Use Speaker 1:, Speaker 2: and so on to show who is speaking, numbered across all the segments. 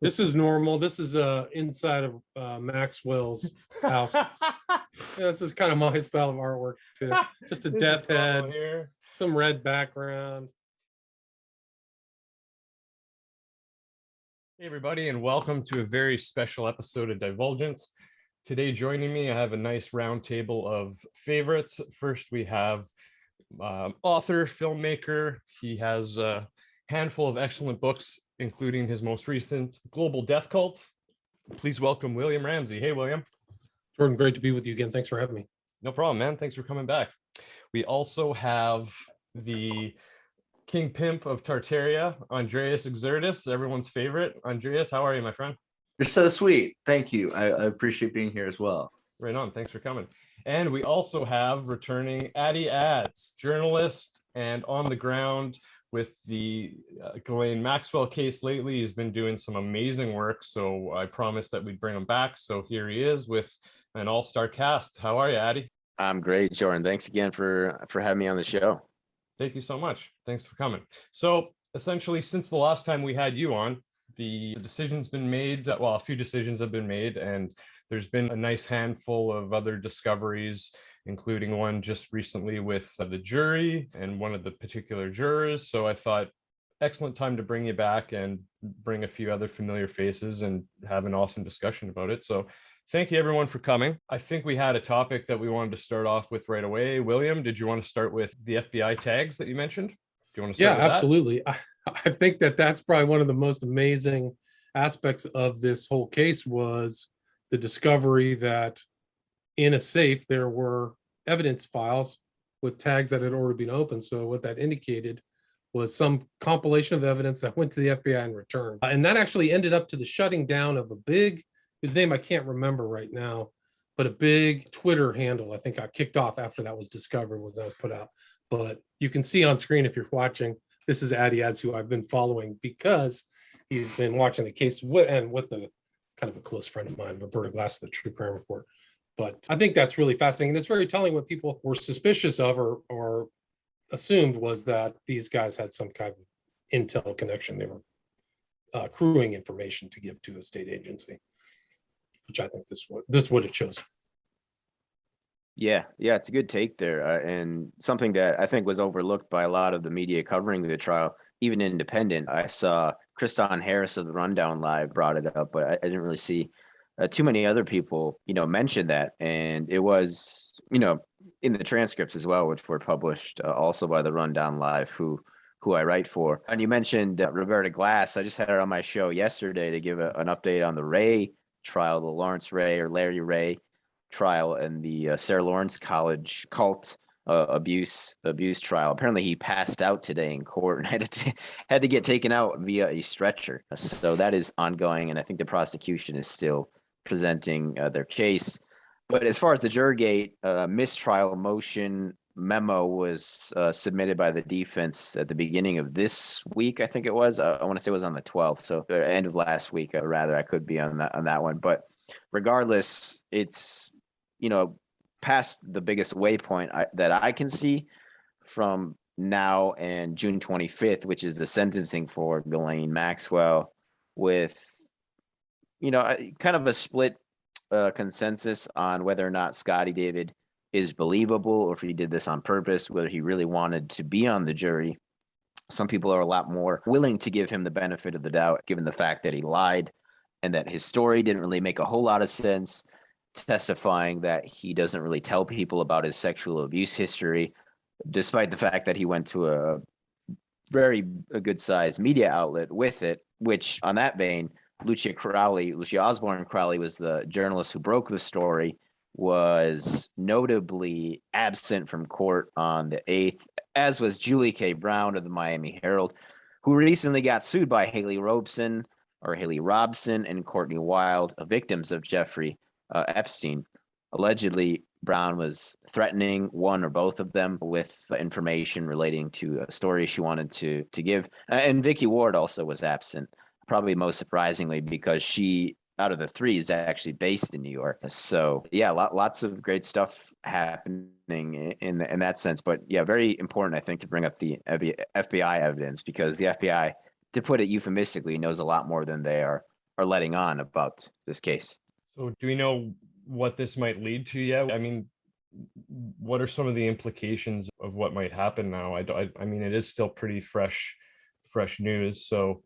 Speaker 1: This is normal. This is inside of Maxwell's house. Yeah, this is kind of my style of artwork too. Just a death head,
Speaker 2: here.
Speaker 1: some red background.
Speaker 2: Hey everybody, and welcome to a very special episode of Divulgence. Today joining me, I have a nice round table of favorites. First, we have author, filmmaker. He has a handful of excellent books, including his most recent Global Death Cult. Please welcome William Ramsey. Hey, William.
Speaker 1: Jordan, great to be with you again. Thanks for having me.
Speaker 2: No problem, man. Thanks for coming back. We also have the King Pimp of Tartaria, Andreas Xirtus, everyone's favorite. Andreas, how are you, my friend?
Speaker 3: You're so sweet. Thank you. I appreciate being here as well.
Speaker 2: Right on. Thanks for coming. And we also have returning Addy Adds, journalist and on the ground with the Ghislaine Maxwell case lately. He's been doing some amazing work, so I promised that we'd bring him back. So here he is with an all-star cast. How are you, Addy?
Speaker 4: I'm great, Jordan. Thanks again for having me on the show.
Speaker 2: Thank you so much. Thanks for coming. So essentially, since the last time we had you on, the decision's been made. Well, a few decisions have been made, and there's been a nice handful of other discoveries, including one just recently with the jury and one of the particular jurors. So I thought, excellent time to bring you back and bring a few other familiar faces and have an awesome discussion about it. So thank you everyone for coming. I think we had a topic that we wanted to start off with right away. William, did you want to start with the FBI tags that you mentioned? Do you want to start with
Speaker 1: absolutely. I think that's probably one of the most amazing aspects of this whole case was the discovery that in a safe there were evidence files with tags that had already been opened. So what that indicated was some compilation of evidence that went to the FBI and returned. And that actually ended up to the shutting down of a big, whose name I can't remember right now, but a big Twitter handle, I think, got kicked off after that was discovered, was put out. But you can see on screen if you're watching, this is Addy Adds, who I've been following because he's been watching the case with a kind of a close friend of mine, Roberta Glass, the True Crime Report. But I think that's really fascinating. And it's very telling. What people were suspicious of or assumed was that these guys had some kind of intel connection. They were accruing information to give to a state agency, which I think this is what it shows.
Speaker 4: Yeah, it's a good take there, and something that I think was overlooked by a lot of the media covering the trial, even independent. I saw Kriston Harris of the Rundown Live brought it up, but I didn't really see too many other people, mention that. And it was, in the transcripts as well, which were published also by the Rundown Live, who I write for. And you mentioned Roberta Glass. I just had her on my show yesterday to give an update on the Ray trial, the Lawrence Ray or Larry Ray trial, and the Sarah Lawrence College cult abuse trial. Apparently he passed out today in court and had to get taken out via a stretcher. So that is ongoing, and I think the prosecution is still presenting their case. But as far as the Jurgate mistrial motion memo was submitted by the defense at the beginning of this week, I think it was. I want to say it was on the 12th, so end of last week. Rather, I could be on that one. But regardless, it's past the biggest waypoint that I can see from now and June 25th, which is the sentencing for Ghislaine Maxwell, with kind of a split consensus on whether or not Scotty David is believable, or if he did this on purpose, whether he really wanted to be on the jury. Some people are a lot more willing to give him the benefit of the doubt, given the fact that he lied and that his story didn't really make a whole lot of sense, testifying that he doesn't really tell people about his sexual abuse history, despite the fact that he went to a good-sized media outlet with it, which on that vein, Lucia Osborne Crowley was the journalist who broke the story, was notably absent from court on the 8th, as was Julie K. Brown of the Miami Herald, who recently got sued by Haley Robson and Courtney Wild, victims of Jeffrey Epstein. Allegedly, Brown was threatening one or both of them with information relating to a story she wanted to give. And Vicky Ward also was absent, probably most surprisingly, because she, out of the three, is actually based in New York. So yeah, lots of great stuff happening in that sense. But yeah, very important, I think, to bring up the FBI evidence, because the FBI, to put it euphemistically, knows a lot more than they are are letting on about this case.
Speaker 2: So do we know what this might lead to yet? I mean, what are some of the implications of what might happen now? I mean, it is still pretty fresh news. So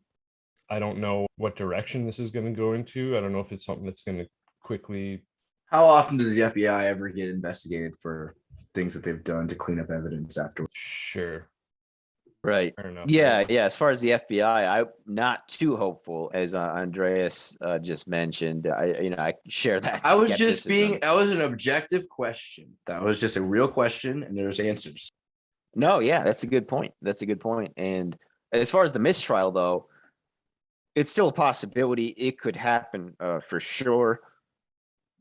Speaker 2: I don't know what direction this is going to go into. I don't know if it's something that's going to quickly.
Speaker 3: How often does the FBI ever get investigated for things that they've done to clean up evidence afterwards?
Speaker 2: Sure.
Speaker 4: Right.
Speaker 2: Fair enough.
Speaker 4: Yeah. As far as the FBI, I'm not too hopeful, as Andreas just mentioned. I share that.
Speaker 3: I was just
Speaker 4: skepticism.
Speaker 3: that was an objective question. That was just a real question, and there's answers.
Speaker 4: No, yeah, that's a good point. And as far as the mistrial, though, it's still a possibility. It could happen for sure.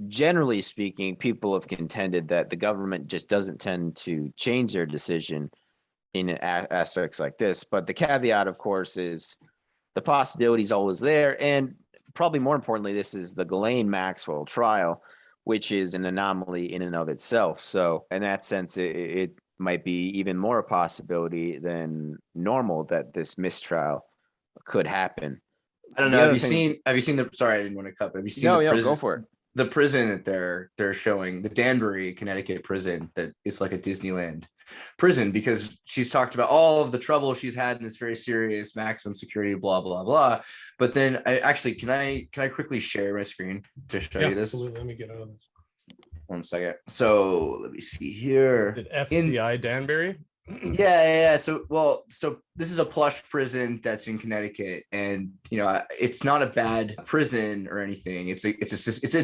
Speaker 4: Generally speaking, people have contended that the government just doesn't tend to change their decision in aspects like this. But the caveat, of course, is the possibility is always there. And probably more importantly, this is the Ghislaine Maxwell trial, which is an anomaly in and of itself. So in that sense, it might be even more a possibility than normal that this mistrial could happen.
Speaker 3: I don't know. Have you seen the? Sorry, I didn't want to cut. But have you seen?
Speaker 4: No, go for it.
Speaker 3: The prison that they're showing, the Danbury, Connecticut prison, that is like a Disneyland prison, because she's talked about all of the trouble she's had in this very serious maximum security, blah blah blah. But then can I quickly share my screen to show you this?
Speaker 1: Absolutely. Let me get on this.
Speaker 3: 1 second. So let me see here.
Speaker 2: Did FCI Danbury?
Speaker 3: Yeah. So this is a plush prison that's in Connecticut, and it's not a bad prison or anything. It's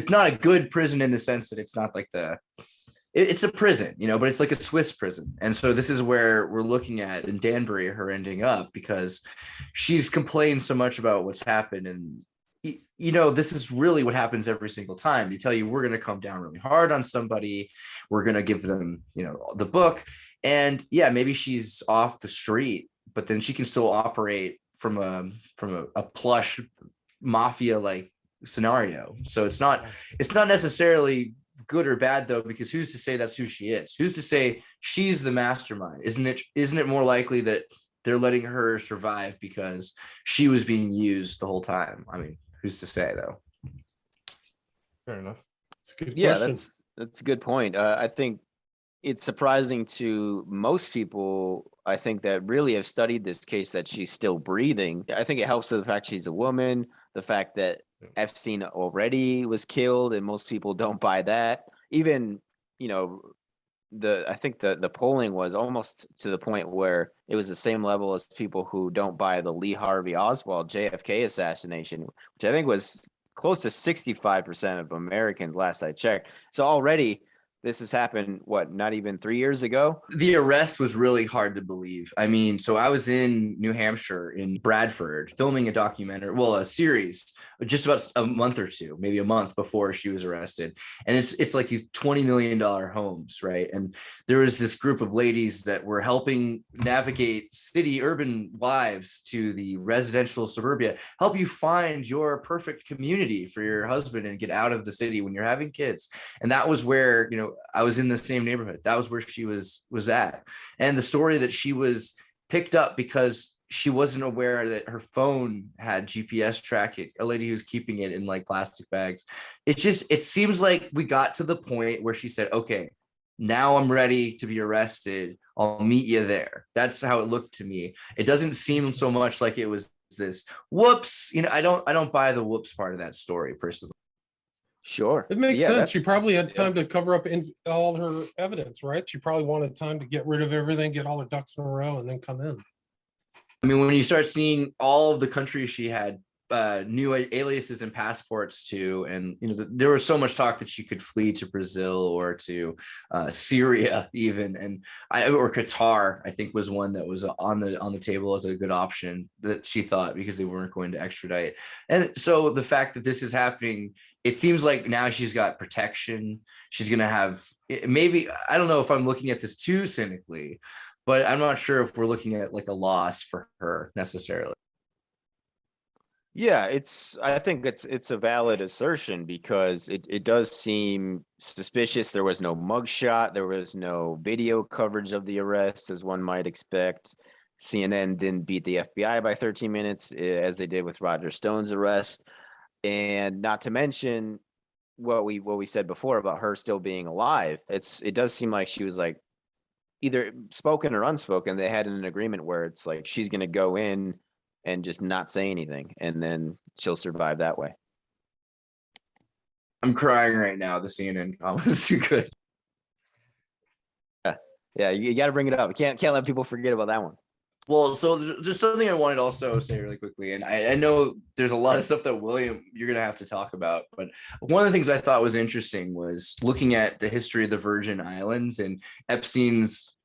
Speaker 3: not a good prison in the sense that it's not like it's a prison, but it's like a Swiss prison. And so this is where we're looking at in Danbury, her ending up, because she's complained so much about what's happened. And this is really what happens every single time. They tell you, we're going to come down really hard on somebody. We're going to give them, the book. And yeah, maybe she's off the street, but then she can still operate from a plush mafia-like scenario. So it's not necessarily good or bad, though, because who's to say that's who she is? Who's to say she's the mastermind? Isn't it more likely that they're letting her survive because she was being used the whole time? I mean, who's to say, though?
Speaker 2: Fair enough.
Speaker 4: Yeah, that's a good point. I think it's surprising to most people, I think, that really have studied this case, that she's still breathing. I think it helps to the fact she's a woman, the fact that Epstein already was killed, and most people don't buy that. Even, I think the polling was almost to the point where it was the same level as people who don't buy the Lee Harvey Oswald JFK assassination, which I think was close to 65% of Americans last I checked. So already this has happened, not even 3 years ago?
Speaker 3: The arrest was really hard to believe. I mean, so I was in New Hampshire, in Bradford, filming a series, just about a month or two, maybe a month before she was arrested. And it's like these $20 million homes, right? And there was this group of ladies that were helping navigate urban lives to the residential suburbia, help you find your perfect community for your husband and get out of the city when you're having kids. And that was where, I was in the same neighborhood. That was where she was at. And the story that she was picked up because she wasn't aware that her phone had GPS tracking, a lady who's keeping it in like plastic bags. It seems like we got to the point where she said, okay, now I'm ready to be arrested. I'll meet you there. That's how it looked to me. It doesn't seem so much like it was this whoops. I don't buy the whoops part of that story personally.
Speaker 4: Sure.
Speaker 1: It makes sense. She probably had time to cover up all her evidence, right? She probably wanted time to get rid of everything, get all her ducks in a row, and then come in.
Speaker 3: I mean, when you start seeing all of the countries she had new aliases and passports to, and there was so much talk that she could flee to Brazil or to Syria even, or Qatar, I think, was one that was on the table as a good option that she thought, because they weren't going to extradite. And so the fact that this is happening, it seems like now she's got protection. She's going to have, maybe, I don't know if I'm looking at this too cynically, but I'm not sure if we're looking at like a loss for her necessarily.
Speaker 4: Yeah, I think it's a valid assertion, because it does seem suspicious. There was no mugshot. There was no video coverage of the arrest, as one might expect. CNN didn't beat the FBI by 13 minutes, as they did with Roger Stone's arrest. And not to mention what we said before about her still being alive. It does seem like she was like either spoken or unspoken. They had an agreement where it's like she's going to go in and just not say anything, and then she'll survive that way.
Speaker 3: I'm crying right now. The CNN comment is too good.
Speaker 4: Yeah, you got to bring it up. Can't let people forget about that one.
Speaker 3: Well, so there's something I wanted to also say really quickly, and I know there's a lot of stuff that William, you're going to have to talk about, but one of the things I thought was interesting was looking at the history of the Virgin Islands and Epstein's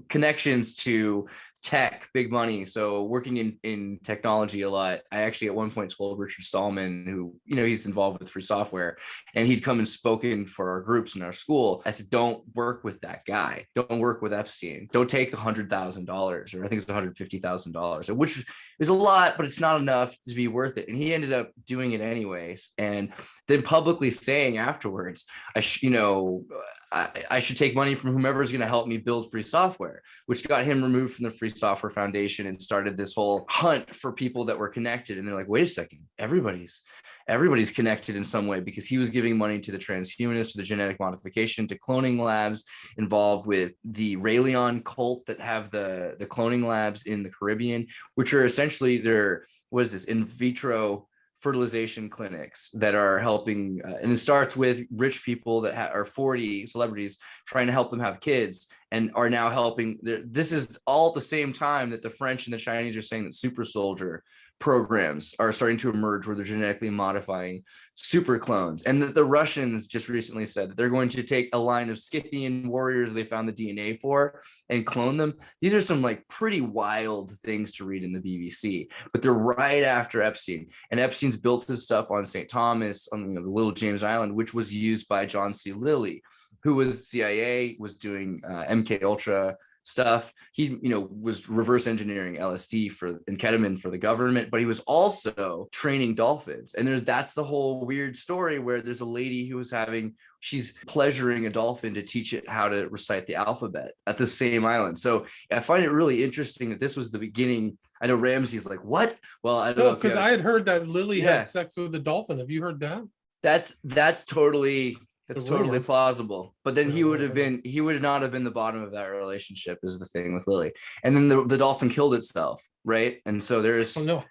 Speaker 3: connections to tech, big money. So working in technology a lot. I actually at one point told Richard Stallman, who, he's involved with free software, and he'd come and spoken for our groups in our school. I said, don't work with that guy. Don't work with Epstein. Don't take the $100,000, or I think it's $150,000, which is a lot, but it's not enough to be worth it. And he ended up doing it anyways. And then publicly saying afterwards, I should take money from whomever is going to help me build free software, which got him removed from the Free Software Foundation and started this whole hunt for people that were connected. And they're like, wait a second, everybody's connected in some way, because he was giving money to the transhumanists, to the genetic modification, to cloning labs, involved with the Raelian cult that have the cloning labs in the Caribbean, which are essentially in vitro fertilization clinics that are helping, and it starts with rich people that are 40 celebrities trying to help them have kids, and are now helping. This is all at the same time that the French and the Chinese are saying that super soldier programs are starting to emerge, where they're genetically modifying super clones, and that the Russians just recently said that they're going to take a line of Scythian warriors they found the DNA for and clone them. These are some like pretty wild things to read in the BBC, but they're right after Epstein, and Epstein's built his stuff on St. Thomas, on the Little James Island, which was used by John C. Lilly, who was CIA, was doing MK Ultra stuff. He, was reverse engineering LSD and ketamine for the government, but he was also training dolphins. And that's the whole weird story where there's a lady who was she's pleasuring a dolphin to teach it how to recite the alphabet at the same island. So I find it really interesting that this was the beginning. I know Ramsey's like, what? Well, I don't know.
Speaker 1: Because I had heard that Lily had sex with a dolphin. Have you heard that?
Speaker 3: That's totally
Speaker 1: rumor.
Speaker 3: Plausible, but then he would not have been the bottom of that relationship, is the thing with Lily. And then the dolphin killed itself, right? And so there's
Speaker 1: the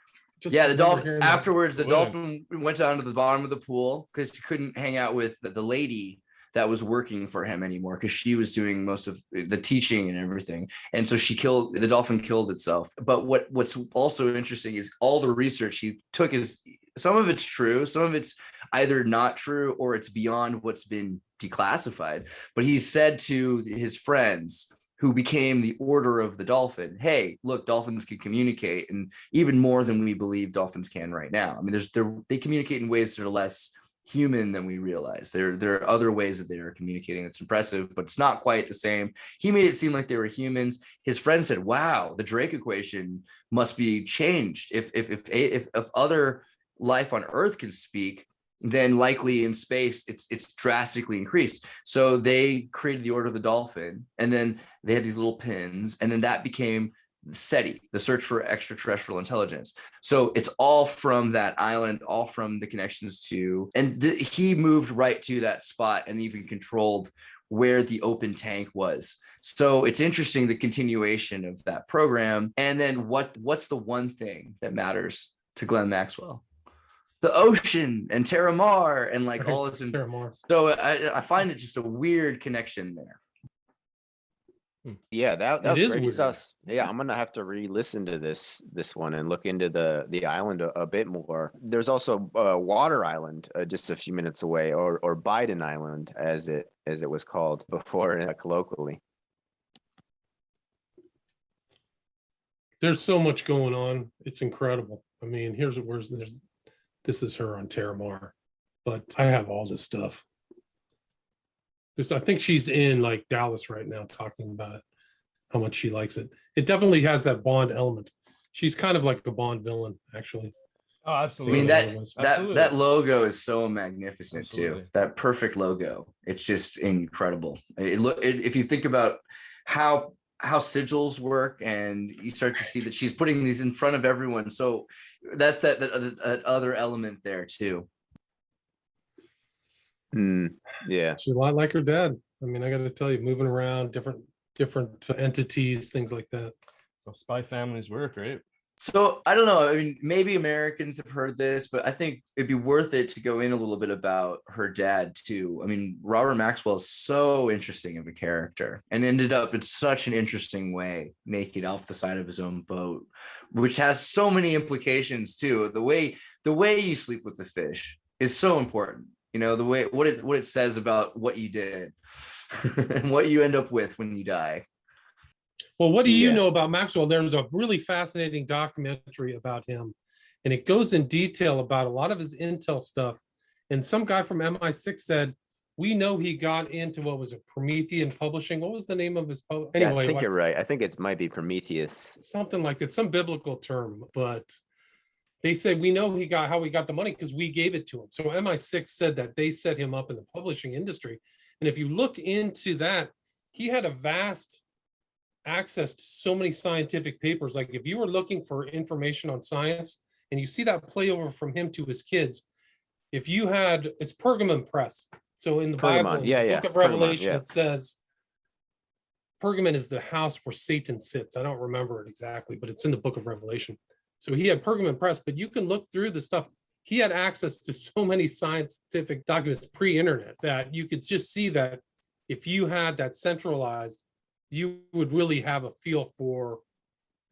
Speaker 3: dolphin afterwards. The dolphin went down to the bottom of the pool because she couldn't hang out with the lady that was working for him anymore, because she was doing most of the teaching and everything. And so the dolphin killed itself. But what's also interesting is all the research he took is, some of it's true, some of it's either not true, or it's beyond what's been declassified. But he said to his friends, who became the Order of the Dolphin, hey, look, dolphins can communicate, and even more than we believe dolphins can right now. I mean, they communicate in ways that are less human than we realize. There are other ways that they are communicating that's impressive, but it's not quite the same. He made it seem like they were humans. His friend said, wow, the Drake equation must be changed. If other life on Earth can speak, then likely in space it's drastically increased. So they created the Order of the Dolphin, and then they had these little pins, and then that became SETI, the search for extraterrestrial intelligence. So it's all from that island, all from the connections to, and he moved right to that spot and even controlled where the open tank was. So it's interesting, the continuation of that program. And then what's the one thing that matters to Ghislaine Maxwell? The ocean and Terra Mar and all this. So I find it just a weird connection there.
Speaker 4: Yeah, that was great
Speaker 1: weird.
Speaker 4: stuff. Yeah, I'm gonna have to re-listen to this one and look into the island a bit more. There's also Water Island, just a few minutes away, or Biden Island, as it was called before, colloquially.
Speaker 1: There's so much going on. It's incredible. I mean, this is her on Terra Mar, but I have all this stuff. I think she's in Dallas right now talking about it, how much she likes it. It definitely has that Bond element. She's kind of like a Bond villain, actually.
Speaker 2: Oh, absolutely.
Speaker 3: I mean, that logo is so magnificent too. That perfect logo. It's just incredible. If you think about how sigils work, and you start to see that she's putting these in front of everyone. So that's that other element there too.
Speaker 4: Yeah.
Speaker 1: She's a lot like her dad. I mean, I got to tell you, moving around, different entities, things like that.
Speaker 2: So spy families work, right?
Speaker 3: So I don't know. I mean, maybe Americans have heard this, but I think it'd be worth it to go in a little bit about her dad too. I mean, Robert Maxwell is so interesting of a character and ended up in such an interesting way, naked off the side of his own boat, which has so many implications too. The way you sleep with the fish is so important. You know, the way what it says about what you did and what you end up with when you die.
Speaker 1: Well, what do you
Speaker 4: Yeah.
Speaker 1: know about Maxwell? There's a really fascinating documentary about him, and it goes in detail about a lot of his intel stuff. And some guy from MI6 said, we know he got into what was it, Promethean Publishing? What was the name of his
Speaker 4: Yeah, I think you're right. I think it might be Prometheus.
Speaker 1: something like that, some biblical term, but they said we know how he got the money because we gave it to him. So MI6 said that they set him up in the publishing industry. And if you look into that, he had a vast access to so many scientific papers. Like if you were looking for information on science and you see that play over from him to his kids, if you had, it's Pergamon Press. So in the Bible, in the book of Revelation, it says Pergamon is the house where Satan sits. I don't remember it exactly, but it's in the book of Revelation. So he had Pergamon Press, but you can look through the stuff. He had access to so many scientific documents pre-internet that you could just see that if you had that centralized, you would really have a feel for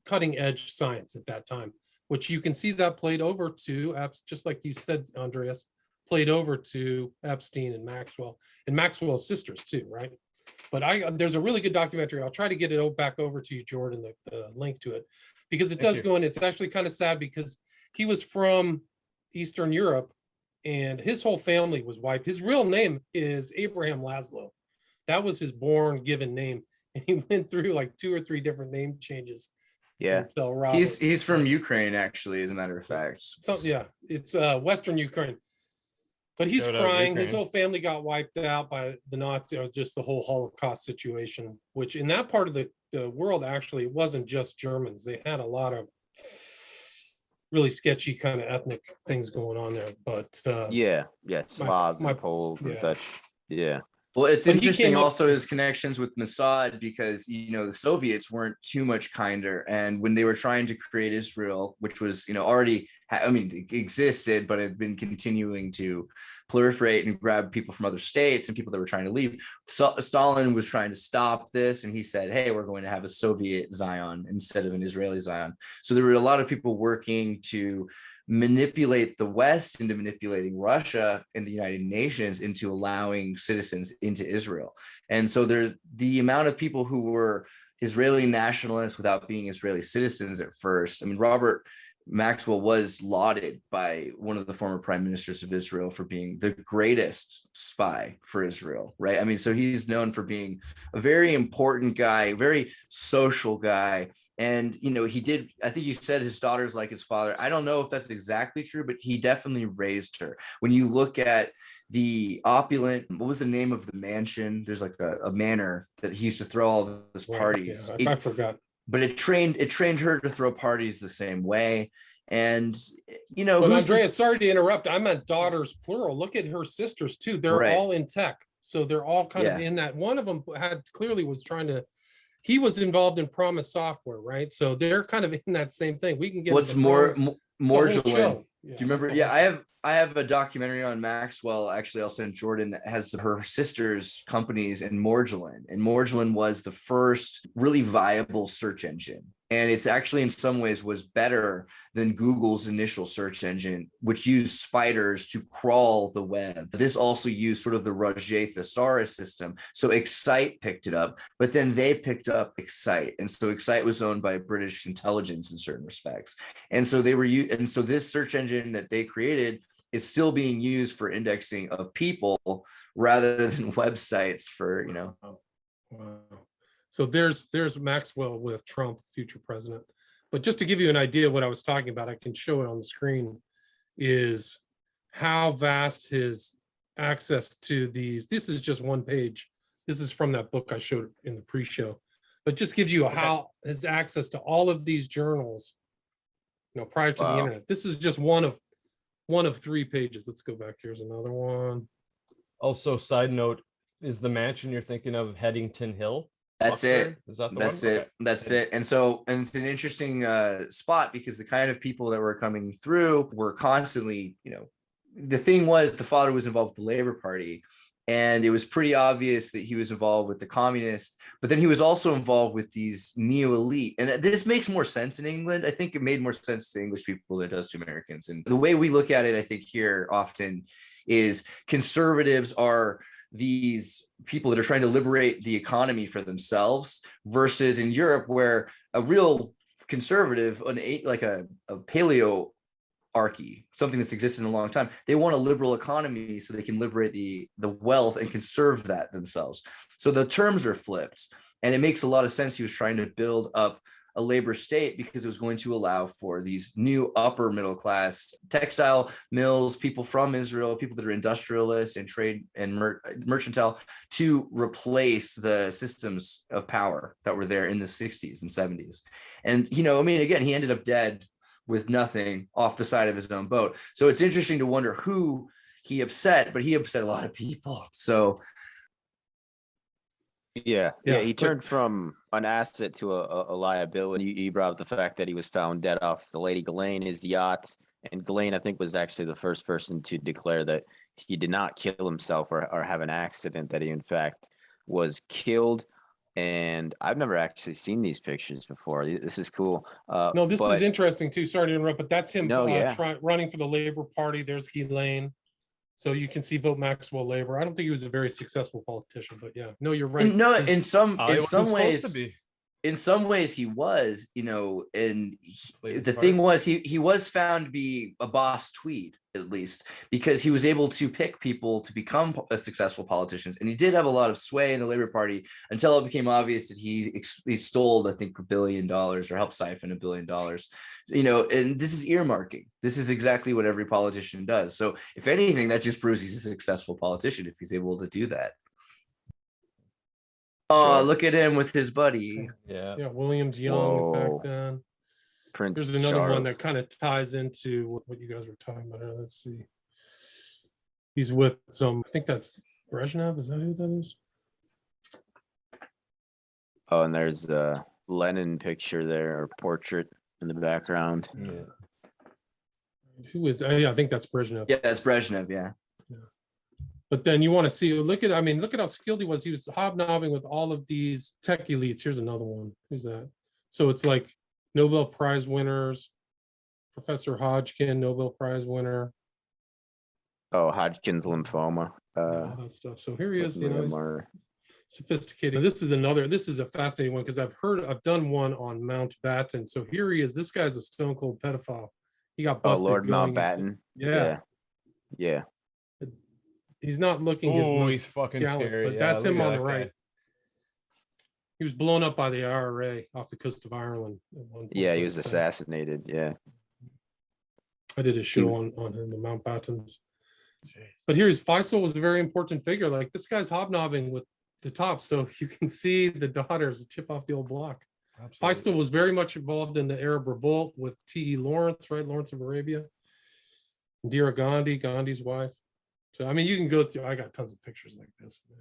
Speaker 1: cutting edge science at that time, which you can see that played over to, just like you said, Andreas, played over to Epstein and Maxwell's sisters too, right? But there's a really good documentary. I'll try to get it back over to you, Jordan, the link to it, because it does go in. It's actually kind of sad because he was from Eastern Europe and his whole family was wiped. His real name is Abraham Laszlo. That was his given name. And he went through like 2 or 3 different name changes.
Speaker 4: Yeah.
Speaker 1: Until Robert.
Speaker 3: He's from Ukraine, actually, as a matter of fact.
Speaker 1: So yeah, it's Western Ukraine. But he's crying. His whole family got wiped out by the Nazis, or just the whole Holocaust situation, which in that part of the world, actually, it wasn't just Germans. They had a lot of really sketchy kind of ethnic things going on there. But Slavs and Poles and such. Yeah.
Speaker 3: Well, it's interesting also his connections with Mossad because, you know, the Soviets weren't too much kinder. And when they were trying to create Israel, which was, you know, already, it existed, but had been continuing to proliferate and grab people from other states and people that were trying to leave. Stalin was trying to stop this. And he said, hey, we're going to have a Soviet Zion instead of an Israeli Zion. So there were a lot of people working to manipulate the West into manipulating Russia and the United Nations into allowing citizens into Israel. And so there's the amount of people who were Israeli nationalists without being Israeli citizens at first. I mean, Robert Maxwell was lauded by one of the former prime ministers of Israel for being the greatest spy for Israel, right? I mean, so he's known for being a very important guy, very social guy. And, you know, I think you said his daughter's like his father. I don't know if that's exactly true, but he definitely raised her. When you look at the opulent, what was the name of the mansion? There's like a manor that he used to throw all of his parties.
Speaker 1: Yeah, I forgot.
Speaker 3: But it trained her to throw parties the same way. And, you know,
Speaker 1: but Andreas, sorry to interrupt. I meant daughters, plural. Look at her sisters too. They're all in tech. So they're all kind of in that. One of them he was involved in Promise Software, right? So they're kind of in that same thing. We can get
Speaker 3: what's more, Morgellon.
Speaker 1: Do
Speaker 3: you remember? Yeah, I have a documentary on Maxwell. Actually, I'll send Jordan, that has her sister's companies in Morgellon. And Morgellon was the first really viable search engine. And it's actually in some ways was better than Google's initial search engine, which used spiders to crawl the web. This also used sort of the Roger Thesaurus system. So Excite picked it up, but then they picked up Excite. And so Excite was owned by British intelligence in certain respects. And so so this search engine that they created is still being used for indexing of people rather than websites for, you know.
Speaker 1: Wow. So there's Maxwell with Trump, future president. But just to give you an idea of what I was talking about, I can show it on the screen, is how vast his access to these. This is just one page. This is from that book I showed in the pre-show. But just gives you how his access to all of these journals, you know, prior to the internet. This is just one of 3 pages. Let's go back. Here's another one.
Speaker 2: Also, side note, is the mansion you're thinking of Headington Hill?
Speaker 3: That's
Speaker 2: Oxford?
Speaker 3: it.
Speaker 2: Is that the
Speaker 3: That's
Speaker 2: one?
Speaker 3: it.
Speaker 2: Okay.
Speaker 3: That's it. And so, and it's an interesting spot because the kind of people that were coming through were constantly, the thing was the father was involved with the Labor Party, and it was pretty obvious that he was involved with the communists, but then he was also involved with these neo-elite. And this makes more sense in England. I think it made more sense to English people than it does to Americans. And the way we look at it, I think here often is conservatives are these people that are trying to liberate the economy for themselves, versus in Europe where a real conservative, like a paleo something that's existed in a long time, they want a liberal economy so they can liberate the wealth and conserve that themselves. So the terms are flipped, and it makes a lot of sense. He was trying to build up a labor state because it was going to allow for these new upper middle class textile mills, people from Israel, people that are industrialists and trade and mercantile, to replace the systems of power that were there in the 60s and 70s. And, again, he ended up dead with nothing off the side of his own boat. So it's interesting to wonder who he upset, but he upset a lot of people. So
Speaker 4: yeah, he turned from an asset to a liability. You brought up the fact that he was found dead off the Lady Ghislaine, his yacht, and Ghislaine, I think, was actually the first person to declare that he did not kill himself or have an accident, that he in fact was killed. And I've never actually seen these pictures before. This is cool.
Speaker 1: No, this is interesting too. Sorry to interrupt, but that's him
Speaker 4: No,
Speaker 1: running for the Labor Party. There's Ghislaine. So you can see vote Maxwell Labor. I don't think he was a very successful politician, but yeah, no, you're right.
Speaker 3: No, in some ways,
Speaker 2: to be.
Speaker 3: in some ways he was, and the
Speaker 2: part.
Speaker 3: thing was he was found to be a boss Tweed, at least, because he was able to pick people to become successful politicians, and he did have a lot of sway in the Labor Party until it became obvious that he stole, I think, $1 billion or helped siphon $1 billion. And this is earmarking. This is exactly what every politician does. So if anything, that just proves he's a successful politician if he's able to do that. Oh, look at him with his buddy.
Speaker 2: Yeah.
Speaker 1: William's young back then.
Speaker 4: Prince
Speaker 1: There's another
Speaker 4: Charles.
Speaker 1: one that kind of ties into what you guys were talking about. Let's see. He's with I think that's Brezhnev. Is that who that is?
Speaker 4: Oh, and there's a Lenin picture there, or portrait in the background.
Speaker 2: Yeah.
Speaker 1: Who is that? Yeah, I think that's Brezhnev.
Speaker 3: Yeah, that's Brezhnev. Yeah.
Speaker 1: But then you want to see, look at how skilled he was. He was hobnobbing with all of these tech elites. Here's another one. Who's that? So it's like Nobel Prize winners, Professor Hodgkin, Nobel Prize winner.
Speaker 4: Oh, Hodgkin's lymphoma.
Speaker 1: All that stuff. So here he is,
Speaker 4: He's
Speaker 1: sophisticated. This is a fascinating one because I've done one on Mountbatten. So here he is. This guy's a stone cold pedophile. He got busted.
Speaker 4: Lord Mountbatten. Yeah.
Speaker 1: He's not looking his most
Speaker 2: he's fucking
Speaker 1: gallant,
Speaker 2: scary.
Speaker 1: but
Speaker 2: Yeah,
Speaker 1: that's
Speaker 2: look
Speaker 1: him
Speaker 2: at
Speaker 1: on the
Speaker 2: that
Speaker 1: right.
Speaker 2: guy.
Speaker 1: He was blown up by the IRA off the coast of Ireland at one point.
Speaker 4: Yeah, he was assassinated. Yeah.
Speaker 1: I did a show on him, the Mountbattens. But here's Faisal was a very important figure. Like, this guy's hobnobbing with the top, so you can see the daughters chip off the old block. Faisal was very much involved in the Arab revolt with T.E. Lawrence, right? Lawrence of Arabia. Indira Gandhi, Gandhi's wife. So, you can go through, I got tons of pictures like this, man.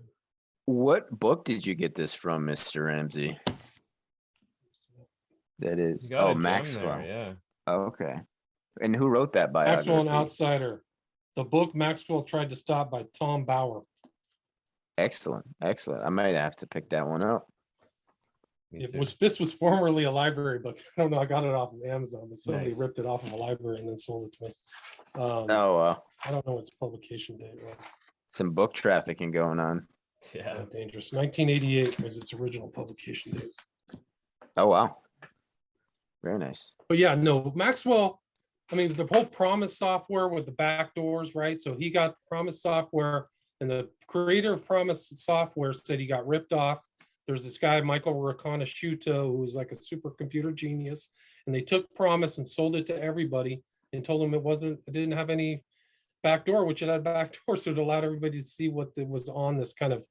Speaker 4: What book did you get this from, Mr. Ramsey? That is, Maxwell.
Speaker 2: There, yeah.
Speaker 4: Oh, okay. And who wrote that biography?
Speaker 1: Maxwell, an Outsider. The book Maxwell Tried to Stop by Tom Bauer.
Speaker 4: Excellent. I might have to pick that one up.
Speaker 1: This was formerly a library book. I don't know. I got it off of Amazon, but somebody ripped it off of a library and then sold it to me. I don't know what its publication date was.
Speaker 4: Some book trafficking going on.
Speaker 2: Yeah.
Speaker 1: Dangerous. 1988 was its original publication date.
Speaker 4: Oh, wow. Very nice.
Speaker 1: But yeah, no, Maxwell, the whole Promise software with the back doors, right? So he got Promise software, and the creator of Promise software said he got ripped off. There's this guy, Michael Rakonashuto, who was like a supercomputer genius, and they took Promise and sold it to everybody and told them it didn't have any backdoor, which it had backdoor, so it allowed everybody to see what was on this kind of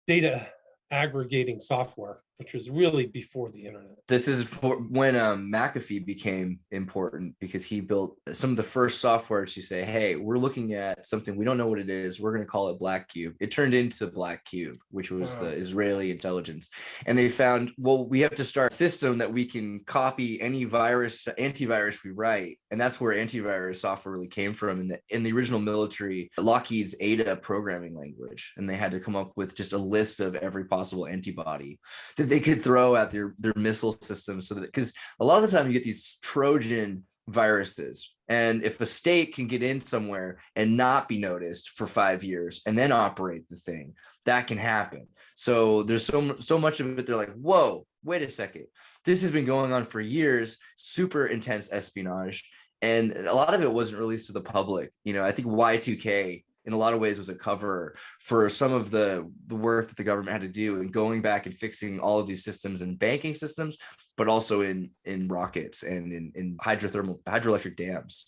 Speaker 1: data aggregating software which was really before the internet.
Speaker 3: This is when McAfee became important, because he built some of the first software to say, hey, we're looking at something, we don't know what it is, we're going to call it Black Cube. It turned into Black Cube, which was the Israeli intelligence. And they found, well, we have to start a system that we can copy any antivirus we write. And that's where antivirus software really came from in the original military, Lockheed's Ada programming language. And they had to come up with just a list of every possible antibody that they could throw at their missile systems, so that, because a lot of the time you get these Trojan viruses, and if a state can get in somewhere and not be noticed for 5 years and then operate the thing, that can happen. So there's so much of it, they're like, whoa, wait a second, this has been going on for years, super intense espionage, and a lot of it wasn't released to the public. I think Y2K in a lot of ways was a cover for some of the work that the government had to do in going back and fixing all of these systems and banking systems, but also in rockets and in hydroelectric dams.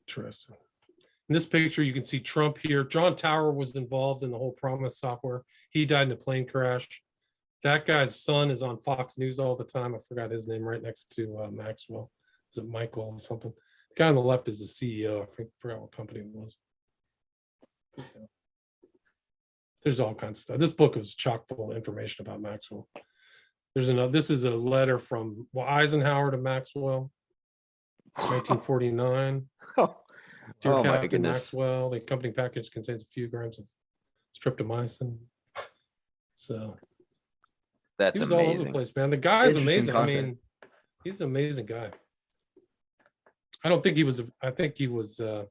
Speaker 1: Interesting. In this picture, you can see Trump here. John Tower was involved in the whole Promise software. He died in a plane crash. That guy's son is on Fox News all the time. I forgot his name, right next to Maxwell. Is it Michael or something? The guy on the left is the CEO. I forgot what company it was. Yeah. There's all kinds of stuff. This book was chock full of information about Maxwell. This is a letter from Eisenhower to Maxwell, 1949. Dear
Speaker 4: my
Speaker 1: Captain
Speaker 4: goodness.
Speaker 1: Maxwell, the accompanying package contains a few grams of streptomycin. So
Speaker 4: That's
Speaker 1: he was
Speaker 4: amazing.
Speaker 1: all over the place, man. The guy is
Speaker 3: Interesting
Speaker 1: amazing.
Speaker 3: content.
Speaker 1: I mean, he's an amazing guy. I don't think he was. I think he was, a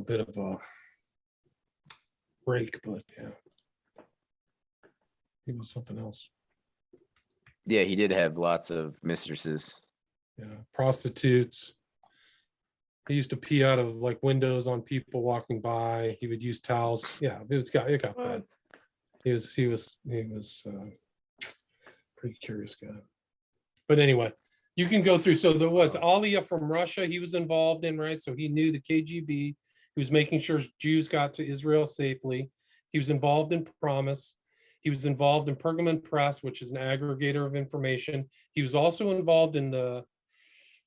Speaker 1: bit of a break, but yeah, he was something else.
Speaker 4: Yeah, he did have lots of mistresses.
Speaker 1: Yeah, prostitutes. He used to pee out of like windows on people walking by. He would use towels. Yeah, it got bad. He was pretty curious guy. But anyway, you can go through. So there was Alia from Russia. He was involved in, right? So he knew the KGB. He was making sure Jews got to Israel safely. He was involved in Promise. He was involved in Pergamon Press, which is an aggregator of information. He was also involved in the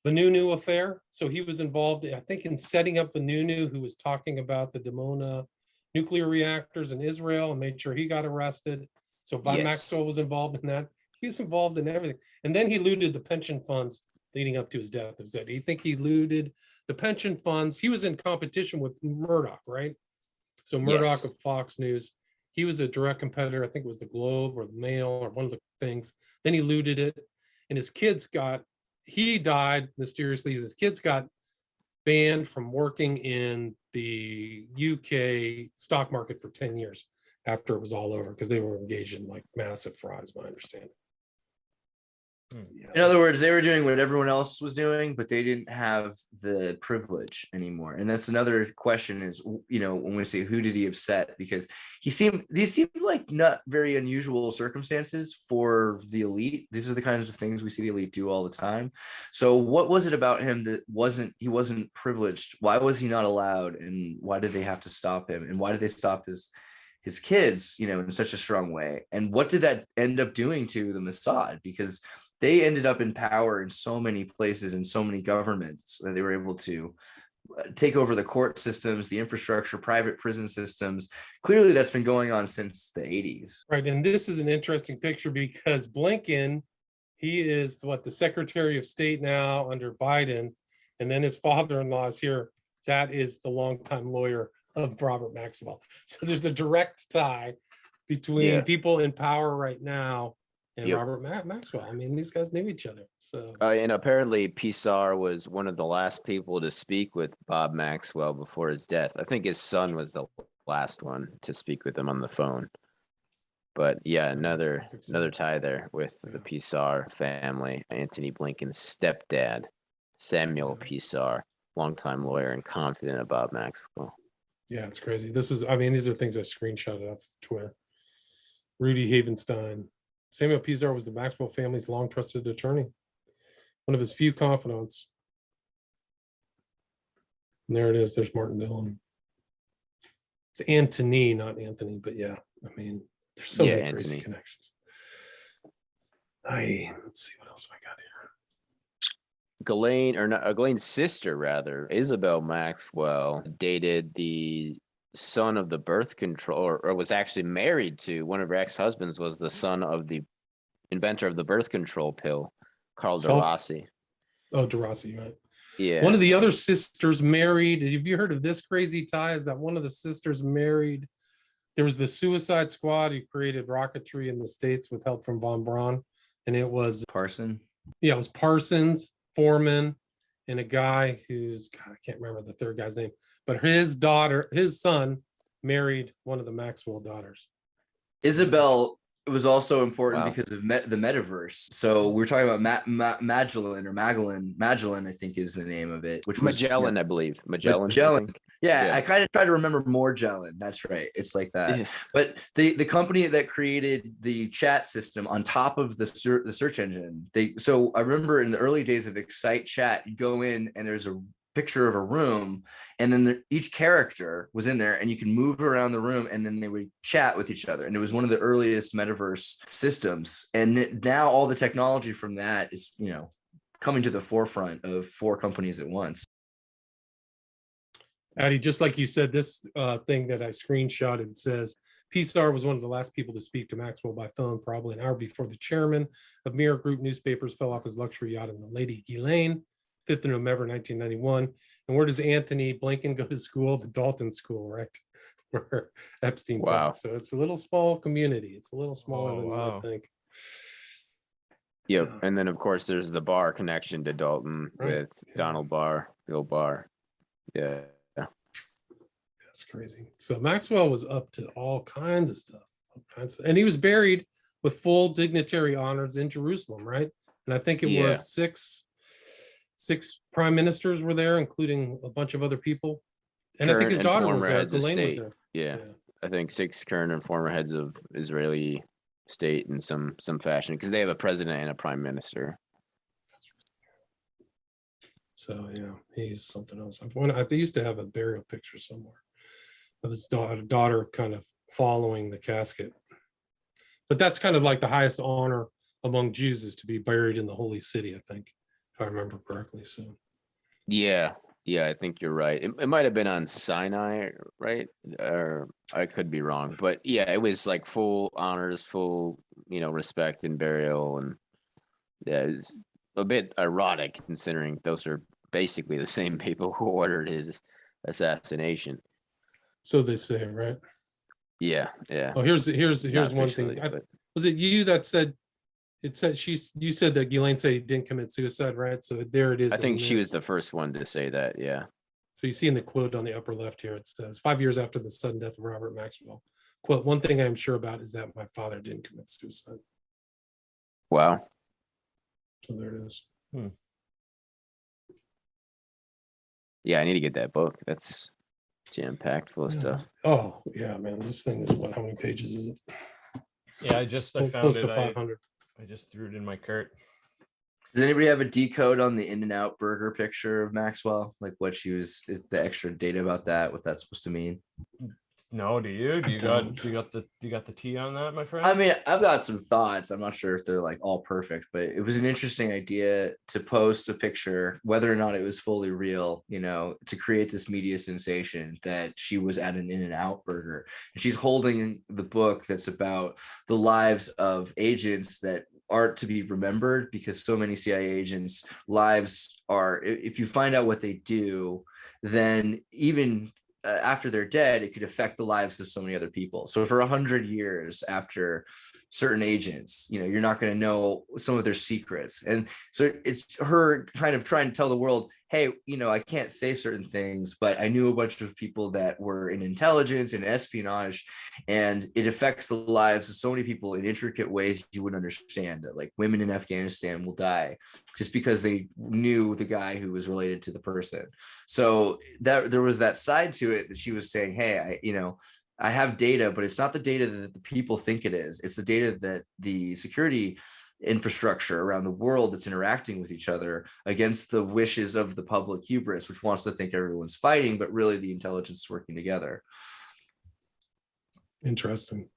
Speaker 1: Nunu affair. So he was involved, I think, in setting up the Nunu, who was talking about the Dimona nuclear reactors in Israel, and made sure he got arrested. So Von
Speaker 4: Yes.
Speaker 1: Maxwell was involved in that. He was involved in everything. And then he looted the pension funds leading up to his death. You think he looted the pension funds? He was in competition with Murdoch, right? So Murdoch
Speaker 4: Yes.
Speaker 1: of Fox News. He was a direct competitor. I think it was the Globe or the Mail or one of the things. Then he looted it. And he died mysteriously. His kids got banned from working in the UK stock market for 10 years after it was all over, because they were engaged in like massive fraud, is my understanding. Yeah.
Speaker 3: In other words, they were doing what everyone else was doing, but they didn't have the privilege anymore. And that's another question is, when we say who did he upset, because these seemed like not very unusual circumstances for the elite. These are the kinds of things we see the elite do all the time. So what was it about him that he wasn't privileged? Why was he not allowed? And why did they have to stop him? And why did they stop his kids, in such a strong way? And what did that end up doing to the Mossad? Because they ended up in power in so many places and so many governments that they were able to take over the court systems, the infrastructure, private prison systems. Clearly that's been going on since the 80s.
Speaker 1: Right. And this is an interesting picture because Blinken, he is the Secretary of State now under Biden. And then his father-in-law is here. That is the longtime lawyer of Robert Maxwell. So there's a direct tie between people in power right now and Robert Maxwell. I mean, these guys knew each other. So
Speaker 4: and apparently Pissar was one of the last people to speak with Bob Maxwell before his death. I think his son was the last one to speak with him on the phone. But yeah, another tie there with the Pissar family. Anthony Blinken's stepdad, Samuel Pissar, longtime lawyer and confidant of Bob Maxwell.
Speaker 1: yeah, it's crazy. These are things I screenshotted off Twitter. Rudy Havenstein. Samuel Pissar was the Maxwell family's long trusted attorney, one of his few confidants. And there it is. There's Martin Dillon. It's Anthony, not Anthony, but yeah, There's so
Speaker 4: Yeah,
Speaker 1: many crazy
Speaker 4: Anthony.
Speaker 1: connections. Let's see what else I got here.
Speaker 4: Ghislaine, or not, Ghislaine's sister, rather, Isabel Maxwell, dated the son of the birth control, or was actually married to one of her ex-husbands, was the son of the inventor of the birth control pill, Carl
Speaker 1: So-
Speaker 4: DeRossi.
Speaker 1: Oh, DeRossi, right?
Speaker 4: Yeah.
Speaker 1: One of the other sisters married. Have you heard of this crazy tie? Is that one of the sisters married? There was the Suicide Squad who created rocketry in the States with help from von Braun, and it was
Speaker 3: Parson.
Speaker 1: it was Parsons, Foreman, and a guy who's God, I can't remember the third guy's name, but his son married one of the Maxwell daughters.
Speaker 3: Isabel was also important
Speaker 4: Wow.
Speaker 3: because of the metaverse. So we were talking about Magellan, I think is the name of it, which was
Speaker 4: Magellan, I believe. Magellan. I
Speaker 3: Magellan.
Speaker 4: think.
Speaker 3: Yeah,
Speaker 4: Yeah.
Speaker 3: I kind of try to remember Magellan. That's right. It's like that.
Speaker 4: Yeah.
Speaker 3: But the company that created the chat system on top of the search engine, so I remember in the early days of Excite Chat, you go in and there's a picture of a room, and then each character was in there, and you can move around the room, and then they would chat with each other. And it was one of the earliest metaverse systems. And now all the technology from that is, coming to the forefront of 4 companies at once.
Speaker 1: Addy, just like you said, this thing that I screenshotted says P-Star was one of the last people to speak to Maxwell by phone, probably an hour before the chairman of Mirror Group Newspapers fell off his luxury yacht in the Lady Ghislaine, 5th of November, 1991. And where does Anthony Blinken go to school? The Dalton School, right? Where Epstein
Speaker 4: Wow.
Speaker 1: taught. So it's a little small community. It's a little smaller than you
Speaker 2: wow.
Speaker 1: would think.
Speaker 4: Yep. And then, of course, there's the Barr connection to Dalton
Speaker 1: Right.
Speaker 4: with Donald Barr, Bill Barr. Yeah.
Speaker 1: That's crazy. So Maxwell was up to all kinds of stuff, and he was buried with full dignitary honors in Jerusalem, right? And I think it
Speaker 4: Yeah.
Speaker 1: was six prime ministers were there, including a bunch of other people. And I think
Speaker 4: Current
Speaker 1: his
Speaker 4: and
Speaker 1: daughter was
Speaker 4: former
Speaker 1: there.
Speaker 4: heads of
Speaker 1: Ghislaine was
Speaker 4: state.
Speaker 1: there.
Speaker 4: Yeah. I think 6 current and former heads of Israeli state in some fashion, because they have a president and a prime minister.
Speaker 1: So yeah, he's something else. I used to have a burial picture somewhere of his daughter kind of following the casket. But that's kind of like the highest honor among Jews, is to be buried in the holy city, I think, if I remember correctly. So
Speaker 4: Yeah. I think you're right. It might have been on Sinai, right? Or I could be wrong, but yeah, it was like full honors, full, respect and burial. And yeah, it was a bit ironic considering those are basically the same people who ordered his assassination.
Speaker 1: so they say, right?
Speaker 4: Yeah.
Speaker 1: Oh, here's
Speaker 4: Not
Speaker 1: one thing.
Speaker 4: officially, but
Speaker 1: Was it you that said it said you said that Ghislaine said he didn't commit suicide, right? So there it is.
Speaker 4: I
Speaker 1: in
Speaker 4: think she was
Speaker 1: this.
Speaker 4: the first one to say that. Yeah.
Speaker 1: So you see in the quote on the upper left here, it says 5 years after the sudden death of Robert Maxwell, quote, "One thing I'm sure about is that my father didn't commit suicide."
Speaker 4: Wow.
Speaker 1: So there it is.
Speaker 4: Yeah, I need to get that book. That's jam-packed full of
Speaker 1: Yeah.
Speaker 4: stuff.
Speaker 1: Oh yeah, man, this thing is how many pages is it?
Speaker 2: Yeah, I found
Speaker 1: Close
Speaker 2: it.
Speaker 1: to 500.
Speaker 2: I just threw it in my cart.
Speaker 3: Does anybody have a decode on the In-N-Out burger picture of Maxwell? Like what is the extra data about that, what that's supposed to mean?
Speaker 2: No, do you?
Speaker 1: I
Speaker 2: You
Speaker 1: don't.
Speaker 2: got the tea on that, my friend?
Speaker 3: I mean, I've got some thoughts. I'm not sure if they're like all perfect, but it was an interesting idea to post a picture, whether or not it was fully real, to create this media sensation that she was at an In-N-Out burger. And she's holding the book that's about the lives of agents that aren't to be remembered, because so many CIA agents' lives are, if you find out what they do, then even after they're dead, it could affect the lives of so many other people. So for 100 years after certain agents, you're not going to know some of their secrets. And so it's her kind of trying to tell the world, hey, I can't say certain things, but I knew a bunch of people that were in intelligence and espionage, and it affects the lives of so many people in intricate ways you wouldn't understand. That like women in Afghanistan will die just because they knew the guy who was related to the person. So that there was that side to it that she was saying, hey, I have data, but it's not the data that the people think it is. It's the data that the security infrastructure around the world that's interacting with each other against the wishes of the public hubris, which wants to think everyone's fighting, but really the intelligence is working together.
Speaker 1: Interesting.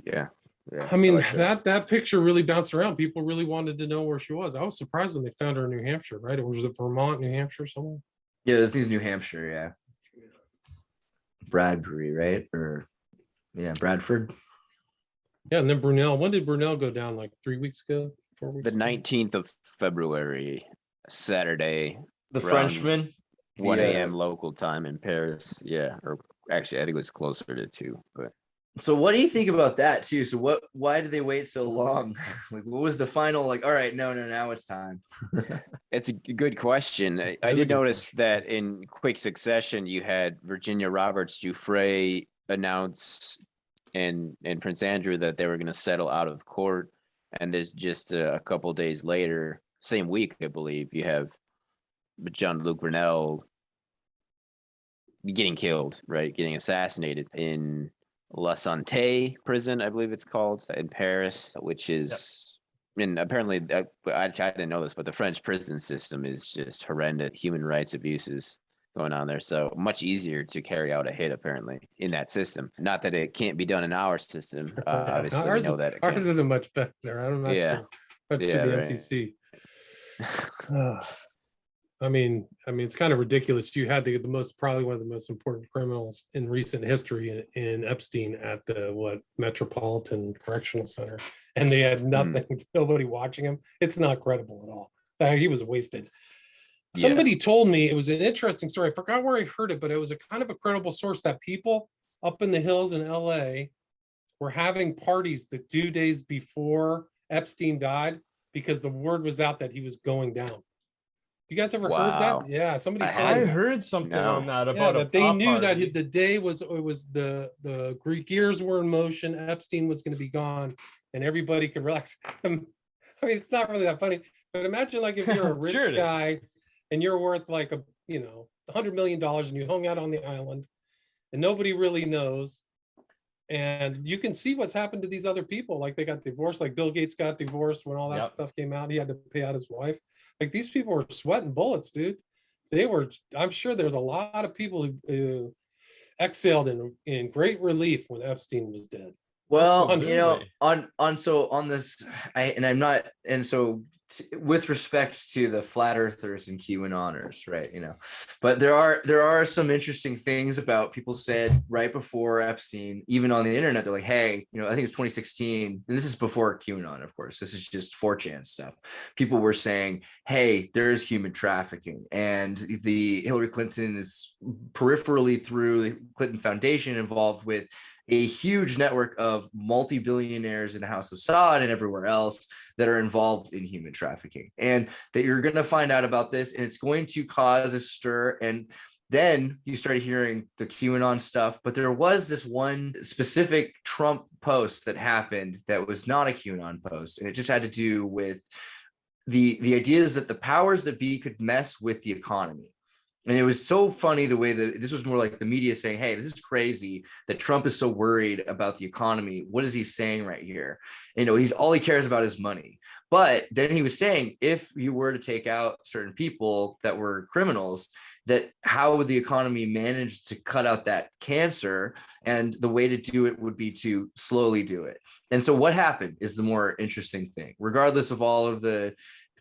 Speaker 4: Yeah. Yeah.
Speaker 1: I mean,
Speaker 4: like
Speaker 1: that picture really bounced around. People really wanted to know where she was. I was surprised when they found her in New Hampshire, right? Or was it Vermont, New Hampshire, somewhere?
Speaker 3: Yeah, this is New Hampshire. Yeah, Bradbury, right? Or yeah, Bradford.
Speaker 1: Yeah, and then Brunel. When did Brunel go down? Like 3 weeks ago, 4 weeks
Speaker 4: the
Speaker 1: ago?
Speaker 4: 19th of February, Saturday,
Speaker 3: The
Speaker 4: around
Speaker 3: Frenchman.
Speaker 4: 1
Speaker 3: Yes.
Speaker 4: a.m. local time in Paris. Yeah. Or actually, I think it was closer to 2, but
Speaker 3: So what do you think about that too? So why did they wait so long? Like what was the final like, all right, no, now it's time.
Speaker 4: it's a good question. I
Speaker 1: That is a
Speaker 4: did
Speaker 1: good
Speaker 4: notice that in quick succession, you had Virginia Roberts Giuffre announce and Prince Andrew that they were going to settle out of court. And there's just a couple days later, same week, I believe, you have Luc Brunel getting killed, right? Getting assassinated in La Santé prison, I believe it's called, in Paris, which is, and apparently, I didn't know this, but the French prison system is just horrendous, human rights abuses going on there. So much easier to carry out a hit, apparently, in that system. Not that it can't be done in our system. Obviously, we know that it
Speaker 1: ours
Speaker 4: can.
Speaker 1: isn't much better. I'm not
Speaker 4: Yeah.
Speaker 1: sure. Much to
Speaker 4: Yeah,
Speaker 1: the
Speaker 4: right.
Speaker 1: MCC. I mean, it's kind of ridiculous. You had the most, probably one of the most important criminals in recent history in Epstein at the Metropolitan Correctional Center, and they had nothing, nobody watching him. It's not credible at all. He was wasted.
Speaker 4: Yeah.
Speaker 1: Somebody told me, it was an interesting story. I forgot where I heard it, but it was a kind of a credible source that people up in the hills in LA were having parties the 2 days before Epstein died because the word was out that he was going down. You guys ever heard
Speaker 4: Wow.
Speaker 1: that? Yeah, somebody
Speaker 4: I
Speaker 1: told
Speaker 2: I
Speaker 1: me
Speaker 4: hadn't.
Speaker 1: that.
Speaker 2: heard something
Speaker 4: No.
Speaker 2: on that
Speaker 1: Yeah,
Speaker 2: about
Speaker 1: that they knew that
Speaker 2: party.
Speaker 1: the day was the Greek gears were in motion. Epstein was going to be gone, and everybody could relax. I mean, it's not really that funny, but imagine like if you're a rich
Speaker 2: Sure it is.
Speaker 1: guy and you're worth like $100 million, and you hung out on the island, and nobody really knows, and you can see what's happened to these other people. Like they got divorced. Like Bill Gates got divorced when all that
Speaker 2: Yep.
Speaker 1: stuff came out. He had to pay out his wife. Like these people were sweating bullets, dude. They were. I'm sure there's a lot of people who exhaled in great relief when Epstein was dead.
Speaker 3: Well,
Speaker 1: Absolutely.
Speaker 3: on this, with respect to the flat earthers and QAnoners, right? But there are some interesting things about people said right before Epstein, even on the internet. They're like, hey, I think it's 2016, and this is before QAnon, of course. This is just 4chan stuff. People were saying, hey, there's human trafficking, and the Hillary Clinton is peripherally through the Clinton Foundation involved with a huge network of multi-billionaires in the House of Saud and everywhere else that are involved in human trafficking, and that you're going to find out about this, and it's going to cause a stir. And then you started hearing the QAnon stuff, but there was this one specific Trump post that happened that was not a QAnon post, and it just had to do with the ideas that the powers that be could mess with the economy. And it was so funny the way that this was more like the media saying, hey, this is crazy that Trump is so worried about the economy. What is he saying right here? All he cares about is money. But then he was saying, if you were to take out certain people that were criminals, that how would the economy manage to cut out that cancer? And the way to do it would be to slowly do it. And so what happened is the more interesting thing, regardless of all of the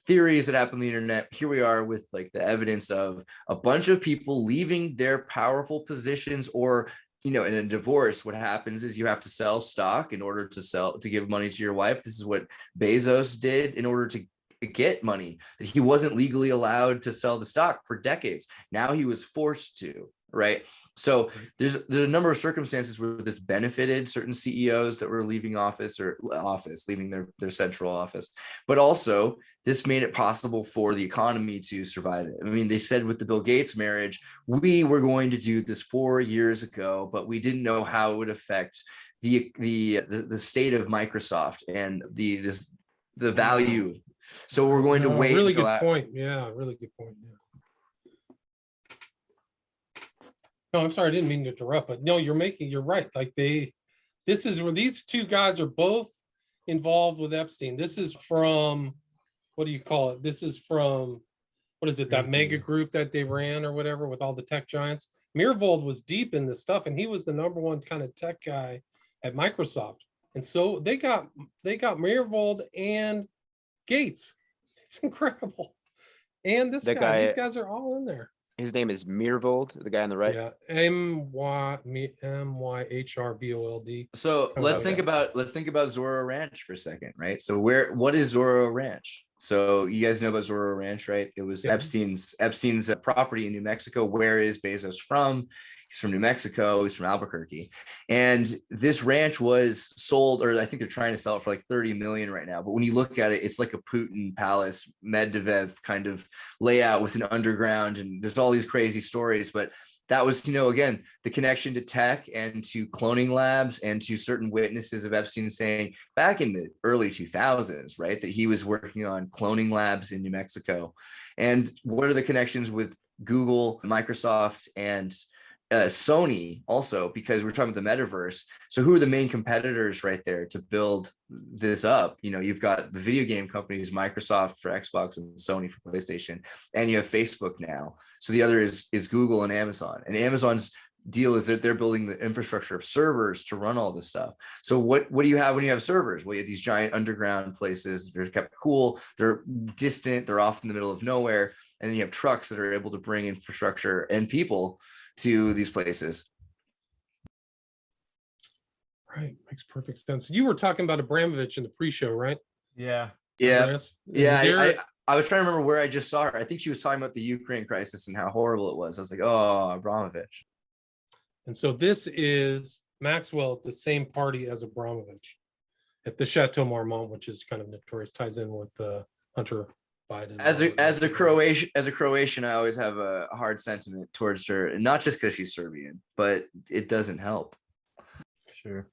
Speaker 3: theories that happen on the internet. Here we are with like the evidence of a bunch of people leaving their powerful positions, or in a divorce, what happens is you have to sell stock in order to give money to your wife. This is what Bezos did in order to get money, that he wasn't legally allowed to sell the stock for decades. Now he was forced to, right? So there's a number of circumstances where this benefited certain CEOs that were leaving leaving their central office, but also this made it possible for the economy to survive it. I mean, they said with the Bill Gates marriage, we were going to do this 4 years ago, but we didn't know how it would affect the state of Microsoft and the value. So we're going to wait.
Speaker 1: Really good point. Yeah, really good point. Yeah. No, I'm sorry, I didn't mean to interrupt, but no, you're right. Like this is where these two guys are both involved with Epstein. This is from, what do you call it? This is from, what is it, that mega group that they ran or whatever with all the tech giants. Mirvold was deep in this stuff, and he was the number one kind of tech guy at Microsoft. And so they got Meerwald and Gates. It's incredible. And this
Speaker 4: That
Speaker 1: guy, these
Speaker 4: guy-
Speaker 1: guys are all in there.
Speaker 4: His name is Meerwald, the guy on the right.
Speaker 1: Yeah, Myhrvold.
Speaker 3: So
Speaker 1: Oh,
Speaker 3: let's
Speaker 1: okay.
Speaker 3: think about Zoro Ranch for a second, right? So what is Zoro Ranch? So you guys know about Zoro Ranch, right? It was
Speaker 1: Yeah.
Speaker 3: Epstein's property in New Mexico. Where is Bezos from? He's from New Mexico. He's from Albuquerque. And this ranch was sold, or I think they're trying to sell it for like 30 million right now. But when you look at it, it's like a Putin palace, Medvedev kind of layout with an underground, and there's all these crazy stories. But that was, again, the connection to tech and to cloning labs and to certain witnesses of Epstein saying back in the early 2000s, right, that he was working on cloning labs in New Mexico. And what are the connections with Google, Microsoft, and Sony also, because we're talking about the metaverse. So who are the main competitors right there to build this up? You've got the video game companies, Microsoft for Xbox and Sony for PlayStation, and you have Facebook now. So the other is Google and Amazon. And Amazon's deal is that they're building the infrastructure of servers to run all this stuff. So what do you have when you have servers? Well, you have these giant underground places. They're kept cool. They're distant. They're off in the middle of nowhere. And then you have trucks that are able to bring infrastructure and people to these places.
Speaker 1: Right, makes perfect sense. You were talking about Abramovich in the pre-show, right?
Speaker 2: Yeah.
Speaker 1: Andreas?
Speaker 3: I was trying to remember where I just saw her. I think she was talking about the Ukraine crisis and how horrible it was. I was like, oh, Abramovich.
Speaker 1: And so this is Maxwell at the same party as Abramovich at the Chateau Marmont, which is kind of notorious, ties in with Hunter Biden.
Speaker 3: As a Croatian, I always have a hard sentiment towards her, and not just because she's Serbian, but it doesn't help.
Speaker 2: Sure.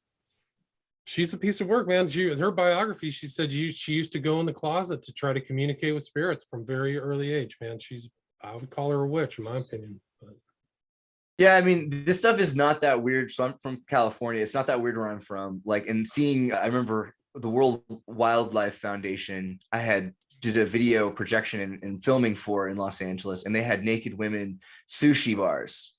Speaker 1: She's a piece of work, man. Her biography, she said she used to go in the closet to try to communicate with spirits from very early age, man. I would call her a witch, in my opinion. But
Speaker 3: yeah, I mean, this stuff is not that weird. So I'm from California. It's not that weird where I'm from. I remember the World Wildlife Foundation, did a video projection and filming for in Los Angeles, and they had naked women sushi bars,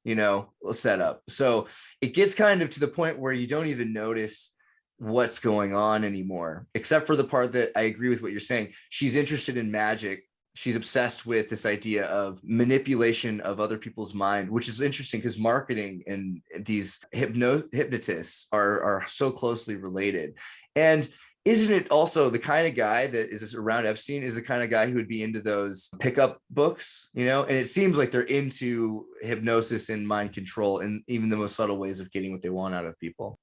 Speaker 3: set up. So it gets kind of to the point where you don't even notice what's going on anymore, except for the part that I agree with what you're saying. She's interested in magic. She's obsessed with this idea of manipulation of other people's mind, which is interesting because marketing and these hypnotists are so closely related. And isn't it also the kind of guy that is around Epstein is the kind of guy who would be into those pickup books, and it seems like they're into hypnosis and mind control and even the most subtle ways of getting what they want out of people.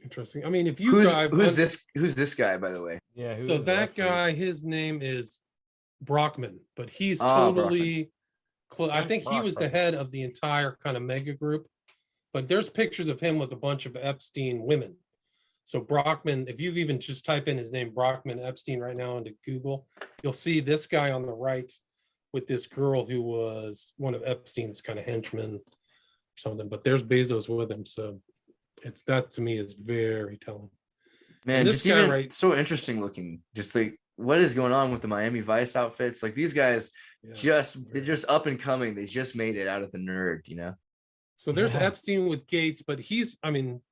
Speaker 1: interesting. I mean, if you
Speaker 3: who's this guy, by the way?
Speaker 2: Yeah.
Speaker 1: So that guy, his name is Brockman, but he's totally close. I think he was the head of the entire kind of mega group, but there's pictures of him with a bunch of Epstein women. So Brockman, if you even just type in his name, Brockman Epstein, right now into Google, you'll see this guy on the right with this girl who was one of Epstein's kind of henchmen or something. But there's Bezos with him. So that to me is very telling.
Speaker 3: Man,
Speaker 1: this
Speaker 3: just
Speaker 1: guy,
Speaker 3: even
Speaker 1: right,
Speaker 3: so interesting looking. Just like what is going on with the Miami Vice outfits? Like these guys they're just up and coming. They just made it out of the nerd,
Speaker 1: So there's Epstein with Gates, but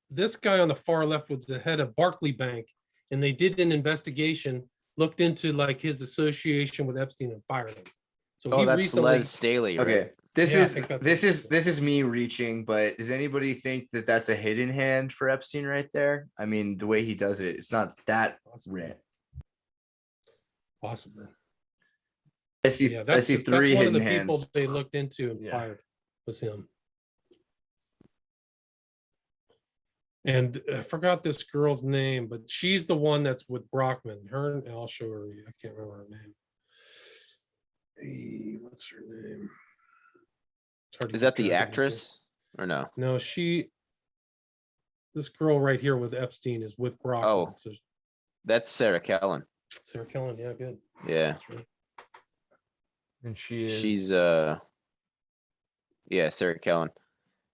Speaker 1: this guy on the far left was the head of Barclay Bank, and they did an investigation, looked into like his association with Epstein and fired him. So
Speaker 4: that's
Speaker 1: recently,
Speaker 4: Les Staley, right?
Speaker 3: Okay,
Speaker 1: Yeah,
Speaker 3: this is me reaching, but does anybody think that that's a hidden hand for Epstein right there? I mean, the way he does it, it's not that rare.
Speaker 1: Possibly.
Speaker 3: I see three
Speaker 1: that's one of
Speaker 3: hidden
Speaker 1: the
Speaker 3: hands.
Speaker 1: people they looked into and fired was him. And I forgot this girl's name, but she's the one that's with Brockman. I'll show her. I can't remember her name. Hey, what's her name?
Speaker 4: Is that the actress or no?
Speaker 1: No, this girl right here with Epstein is with Brockman.
Speaker 4: Oh,
Speaker 1: so
Speaker 4: that's Sarah Kellen.
Speaker 1: Sarah Kellen, yeah, good.
Speaker 4: Yeah.
Speaker 1: That's right.
Speaker 2: And
Speaker 4: she's Sarah Kellen.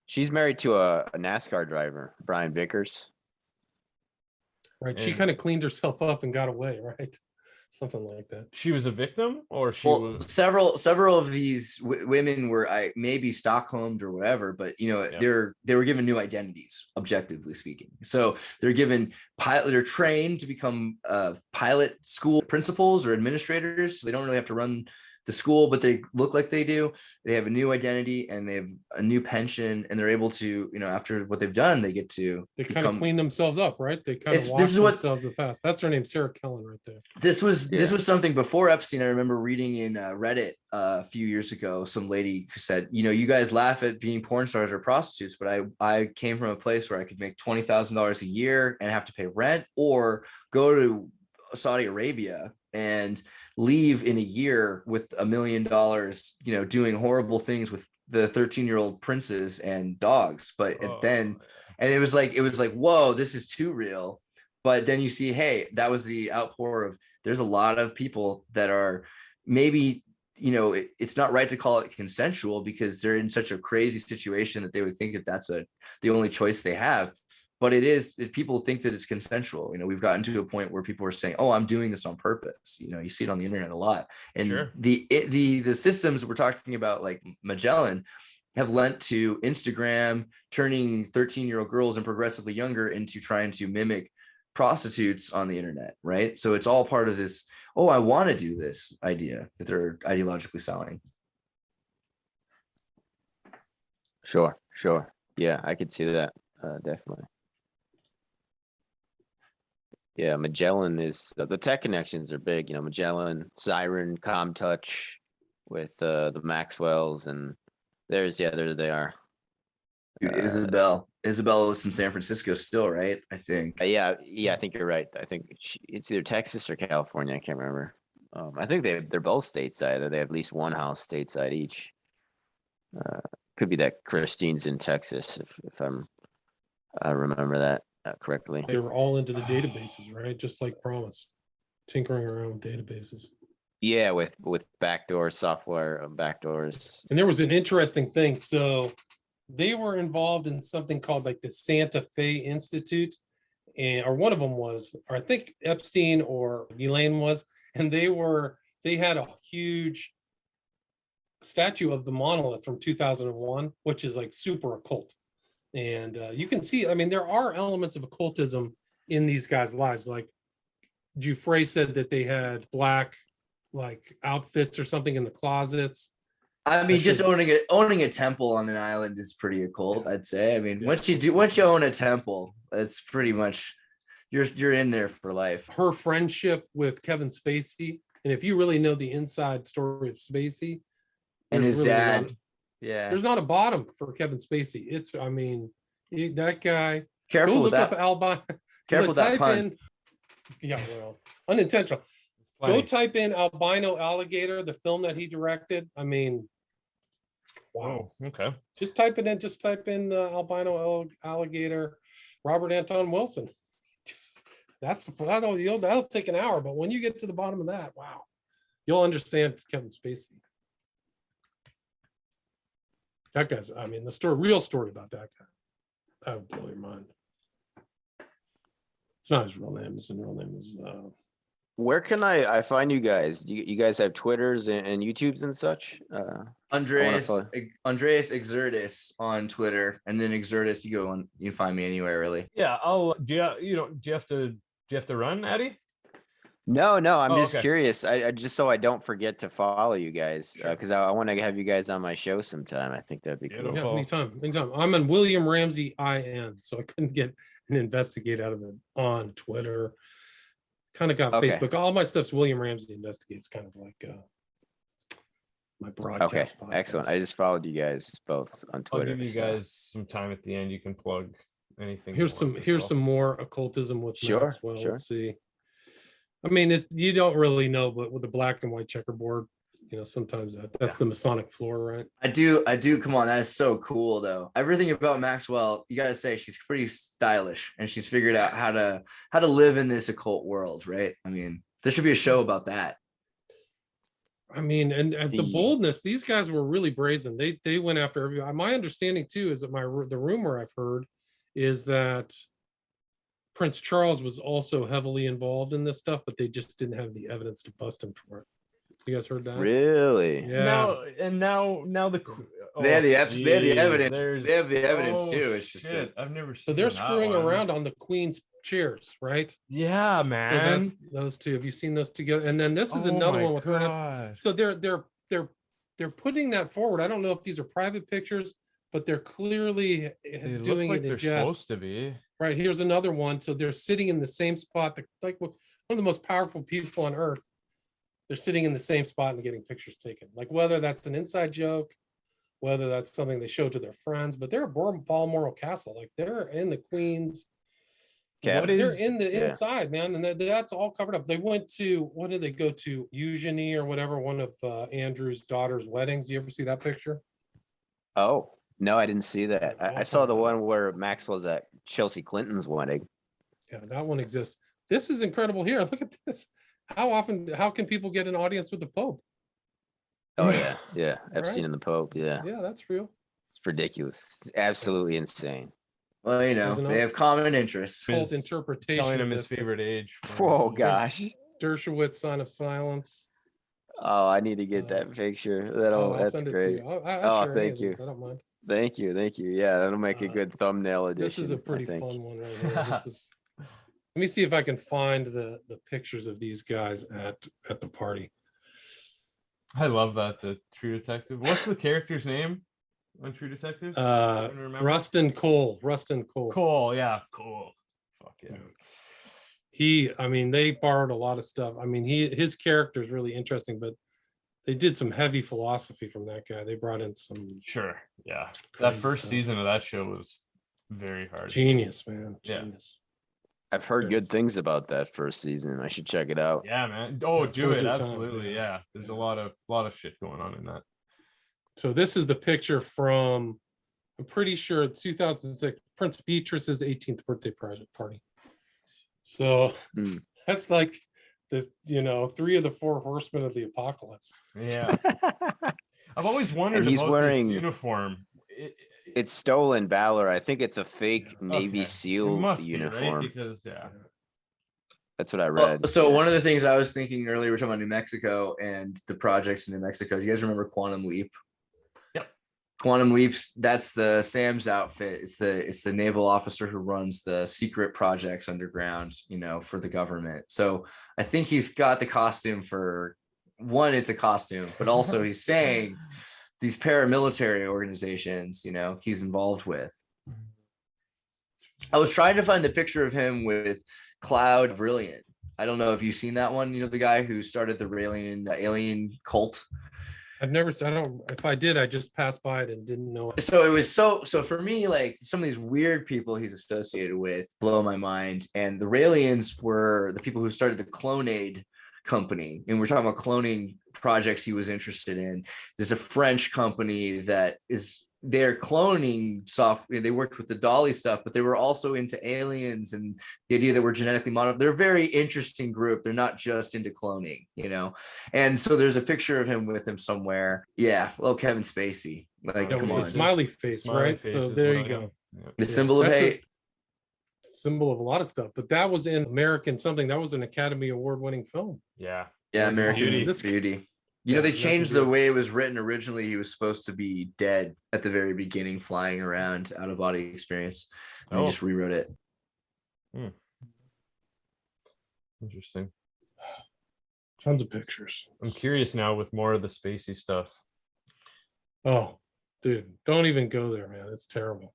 Speaker 4: She's married to a NASCAR driver, Brian Vickers.
Speaker 1: Right. She kind of cleaned herself up and got away, right? something like that.
Speaker 2: She was a victim, or she
Speaker 3: Well,
Speaker 2: was.
Speaker 3: several of these women were maybe Stockholmed or whatever, but they were given new identities, objectively speaking. So they're given they're trained to become pilot school principals or administrators, so they don't really have to run the school, but they look like they do. They have a new identity and they have a new pension, and they're able to, after what they've done, they get to
Speaker 1: kind of clean themselves up, right? They kind of wash themselves in the past. That's her name, Sarah Kellen, right there.
Speaker 3: This was something before Epstein. I remember reading in Reddit a few years ago, some lady who said, you guys laugh at being porn stars or prostitutes, but I came from a place where I could make $20,000 a year and have to pay rent, or go to Saudi Arabia and leave in a year with $1 million, doing horrible things with the 13-year-old princes and dogs. But then it was like, whoa, this is too real. But then you see, hey, that was the outpour of, there's a lot of people that are maybe, it's not right to call it consensual because they're in such a crazy situation that they would think that that's the only choice they have. But it is, people think that it's consensual. We've gotten to a point where people are saying, oh, I'm doing this on purpose. You see it on the internet a lot. And
Speaker 2: Sure.
Speaker 3: the systems we're talking about, like Magellan, have lent to Instagram turning 13-year-old girls and progressively younger into trying to mimic prostitutes on the internet, right? So it's all part of this, oh, I want to do this idea that they're ideologically selling.
Speaker 4: Sure. Yeah, I could see that. Definitely. Yeah, Magellan is, the tech connections are big. Magellan, Siren, ComTouch with the Maxwells, and there they are.
Speaker 3: Dude, Isabel was in San Francisco still, right? I think.
Speaker 4: Yeah, I think you're right. I think it's either Texas or California. I can't remember. I think they're both stateside. They have at least one house stateside each. Could be that Christine's in Texas, if I remember that correctly.
Speaker 1: They were all into the databases, right? Just like Promise, tinkering around with databases.
Speaker 4: Yeah, with backdoor software, backdoors.
Speaker 1: And there was an interesting thing. So they were involved in something called like the Santa Fe Institute, or one of them was, or I think Epstein or Ghislaine was, and they had a huge statue of the monolith from 2001, which is like super occult. And you can see, there are elements of occultism in these guys' lives. Like Giuffre said that they had black like outfits or something in the closets.
Speaker 3: Just owning a temple on an island is pretty occult, I'd say. Once you own a temple, it's pretty much you're in there for life.
Speaker 1: Her friendship with Kevin Spacey, and if you really know the inside story of Spacey
Speaker 3: and his
Speaker 1: really
Speaker 3: dad. Yeah,
Speaker 1: there's not a bottom for Kevin Spacey. It's, that guy.
Speaker 3: Careful with that.
Speaker 1: Up albino.
Speaker 3: Careful with that pun.
Speaker 1: Unintentional. Go type in albino alligator, the film that he directed. Wow.
Speaker 2: Oh, okay.
Speaker 1: Just type it in. Just type in the albino alligator, Robert Anton Wilson. That'll take an hour, but when you get to the bottom of that, wow, you'll understand Kevin Spacey. That guy's, the real story about that guy, that would blow your mind. It's not his real name. His real name is.
Speaker 4: Where can I find you guys? Do you guys have Twitters and YouTubes and such?
Speaker 3: Andreas Xirtus on Twitter, and then Xirtus, you can find me anywhere really.
Speaker 2: Yeah, do you have to run, Addy?
Speaker 4: No, I'm just curious. I just so I don't forget to follow you guys, because I want to have you guys on my show sometime. I think that'd be cool.
Speaker 1: Yeah, anytime. I'm on William Ramsey IN, so I couldn't get an investigate out of it on Twitter. Kind of got Facebook. All my stuff's William Ramsey Investigates, kind of like my broadcast.
Speaker 4: Okay, excellent. I just followed you guys both on Twitter.
Speaker 2: I'll give you guys some time at the end. You can plug anything.
Speaker 1: Here's some more occultism with Maxwell.
Speaker 4: Sure.
Speaker 1: Let's see. You don't really know, but with the black and white checkerboard, sometimes that's the Masonic floor, right?
Speaker 3: I do. Come on, that is so cool, though. Everything about Maxwell, you gotta say, she's pretty stylish, and she's figured out how to live in this occult world, right? There should be a show about that.
Speaker 1: And the boldness, these guys were really brazen. They went after everyone. My understanding too is that the rumor I've heard is that Prince Charles was also heavily involved in this stuff, but they just didn't have the evidence to bust him for it. You guys heard that?
Speaker 4: Really?
Speaker 1: Yeah.
Speaker 2: Now the
Speaker 3: They had the they had the
Speaker 2: geez,
Speaker 3: evidence.
Speaker 2: there's-
Speaker 3: They have the evidence
Speaker 2: oh,
Speaker 3: too. It's just
Speaker 2: shit. I've never seen.
Speaker 1: So they're
Speaker 2: that
Speaker 1: screwing
Speaker 2: one.
Speaker 1: around on the Queen's chairs, right?
Speaker 2: Yeah,
Speaker 1: So
Speaker 2: man.
Speaker 1: that's those two. Have you seen those together? And then this is
Speaker 2: Oh
Speaker 1: another
Speaker 2: my
Speaker 1: one with her.
Speaker 2: God.
Speaker 1: So they're putting that forward. I don't know if these are private pictures, but they're clearly
Speaker 2: They
Speaker 1: doing
Speaker 2: look like
Speaker 1: it in
Speaker 2: they're
Speaker 1: jest.
Speaker 2: supposed to be.
Speaker 1: Right, here's another one. So they're sitting in the same spot. Like one of the most powerful people on earth. They're sitting in the same spot and getting pictures taken. Like whether that's an inside joke, whether that's something they show to their friends, but they're at Balmoral Castle. Like they're in the Queen's.
Speaker 4: What
Speaker 1: They're
Speaker 2: is-
Speaker 1: in the
Speaker 4: yeah.
Speaker 1: inside, man, and that's all covered up. They went to, what did they go to? Eugenie or whatever, one of Andrew's daughter's weddings. You ever see that picture?
Speaker 4: Oh, no, I didn't see that. I saw the
Speaker 1: Okay.
Speaker 4: one where Maxwell's at Chelsea Clinton's wedding.
Speaker 1: Yeah, that one exists. This is incredible here. Look at this. How can people get an audience with the Pope?
Speaker 4: Oh yeah, yeah. Epstein
Speaker 1: Right.
Speaker 4: and the Pope. Yeah,
Speaker 1: Yeah, that's real.
Speaker 4: it's ridiculous. It's absolutely insane.
Speaker 3: Well, you know,
Speaker 1: There's
Speaker 3: they
Speaker 1: another-
Speaker 3: have common interests.
Speaker 1: Cult
Speaker 2: His-
Speaker 1: interpretation
Speaker 2: Telling
Speaker 1: of
Speaker 2: him his
Speaker 1: this.
Speaker 2: favorite age.
Speaker 4: Oh gosh.
Speaker 1: Dershowitz, Sign of Silence.
Speaker 4: Oh, I need to get
Speaker 1: Uh,
Speaker 4: that picture.
Speaker 1: I'll
Speaker 4: That's
Speaker 1: send it to
Speaker 4: great.
Speaker 1: you. I'll
Speaker 4: Oh,
Speaker 1: share any
Speaker 4: thank
Speaker 1: of
Speaker 4: you.
Speaker 1: these. I don't mind.
Speaker 4: Thank you, thank you. Yeah, that'll make a
Speaker 1: Uh,
Speaker 4: good thumbnail edition.
Speaker 1: This is a
Speaker 4: I
Speaker 1: pretty
Speaker 4: think.
Speaker 1: fun one right here. This is. Let me see if I can find the pictures of these guys at the party.
Speaker 2: I love that. The True Detective. What's the character's name on True Detective? Anyone remember?
Speaker 1: Rustin Cole. Rustin Cole.
Speaker 2: Cole. Yeah, Cole. Fuck yeah.
Speaker 1: I mean, they borrowed a lot of stuff. I mean, his character is really interesting, but they did some heavy philosophy from that guy. They brought in some
Speaker 2: Sure. Yeah. That
Speaker 1: Crazy
Speaker 2: first
Speaker 1: stuff.
Speaker 2: season of that show was very hard.
Speaker 1: genius, man.
Speaker 2: Yeah.
Speaker 1: Genius.
Speaker 4: I've heard good
Speaker 1: Yes.
Speaker 4: things about that first season. I should check it out.
Speaker 2: Yeah, man. Oh,
Speaker 1: It's
Speaker 2: do
Speaker 1: worth
Speaker 2: it.
Speaker 1: your time,
Speaker 2: Absolutely.
Speaker 1: yeah.
Speaker 2: Yeah. There's a
Speaker 1: Yeah.
Speaker 2: lot of shit going on in that.
Speaker 1: So this is the picture from, I'm pretty sure 2006, Prince Beatrice's 18th birthday party. So
Speaker 4: Hmm.
Speaker 1: that's like the 3 of the 4 horsemen of the apocalypse.
Speaker 2: Yeah. I've always wondered
Speaker 4: he's
Speaker 2: about
Speaker 4: wearing-
Speaker 2: this uniform.
Speaker 4: It's stolen valor. I think it's a fake Navy
Speaker 2: Okay.
Speaker 4: SEAL
Speaker 2: It must
Speaker 4: uniform.
Speaker 2: be, right? Because yeah.
Speaker 4: That's what I
Speaker 3: Well,
Speaker 4: read.
Speaker 3: so one of the things I was thinking earlier, we're talking about New Mexico and the projects in New Mexico. Do you guys remember Quantum Leap?
Speaker 2: Yep.
Speaker 3: Quantum Leap's, that's the Sam's outfit. It's the naval officer who runs the secret projects underground, for the government. So I think he's got the costume for one, it's a costume, but also he's saying these paramilitary organizations, he's involved with. I was trying to find the picture of him with Cloud Brilliant. I don't know if you've seen that one. The guy who started the alien cult.
Speaker 1: If I did, I just passed by it and didn't know it.
Speaker 3: So it was so for me, like some of these weird people he's associated with blow my mind. And the Raelians were the people who started the Clonade company. And we're talking about cloning projects he was interested in. There's a French company that they're cloning software. They worked with the Dolly stuff, but they were also into aliens and the idea that we're genetically modified. They're a very interesting group. They're not just into cloning, And so there's a picture of him with him somewhere. Yeah, well, Kevin Spacey. Like,
Speaker 1: Yeah,
Speaker 3: come
Speaker 1: with
Speaker 3: on.
Speaker 1: the smiley face, right? So
Speaker 2: is
Speaker 1: there
Speaker 2: what
Speaker 1: you
Speaker 2: I
Speaker 1: go.
Speaker 2: know. Yeah.
Speaker 3: The
Speaker 1: Yeah,
Speaker 3: symbol of
Speaker 1: that's a-
Speaker 3: hate.
Speaker 1: Symbol of a lot of stuff, but that was in American something. That was an Academy Award-winning film.
Speaker 2: Yeah.
Speaker 3: Yeah, American
Speaker 2: Beauty.
Speaker 3: Beauty.
Speaker 1: Yeah,
Speaker 3: They
Speaker 1: American
Speaker 3: changed the
Speaker 1: Beauty.
Speaker 3: way it was written originally. He was supposed to be dead at the very beginning, flying around, out of body experience. And They
Speaker 2: Oh.
Speaker 3: just rewrote it.
Speaker 2: Interesting.
Speaker 1: Tons of pictures.
Speaker 2: I'm curious now with more of the Spacey stuff.
Speaker 1: Oh, dude, don't even go there, man. It's terrible.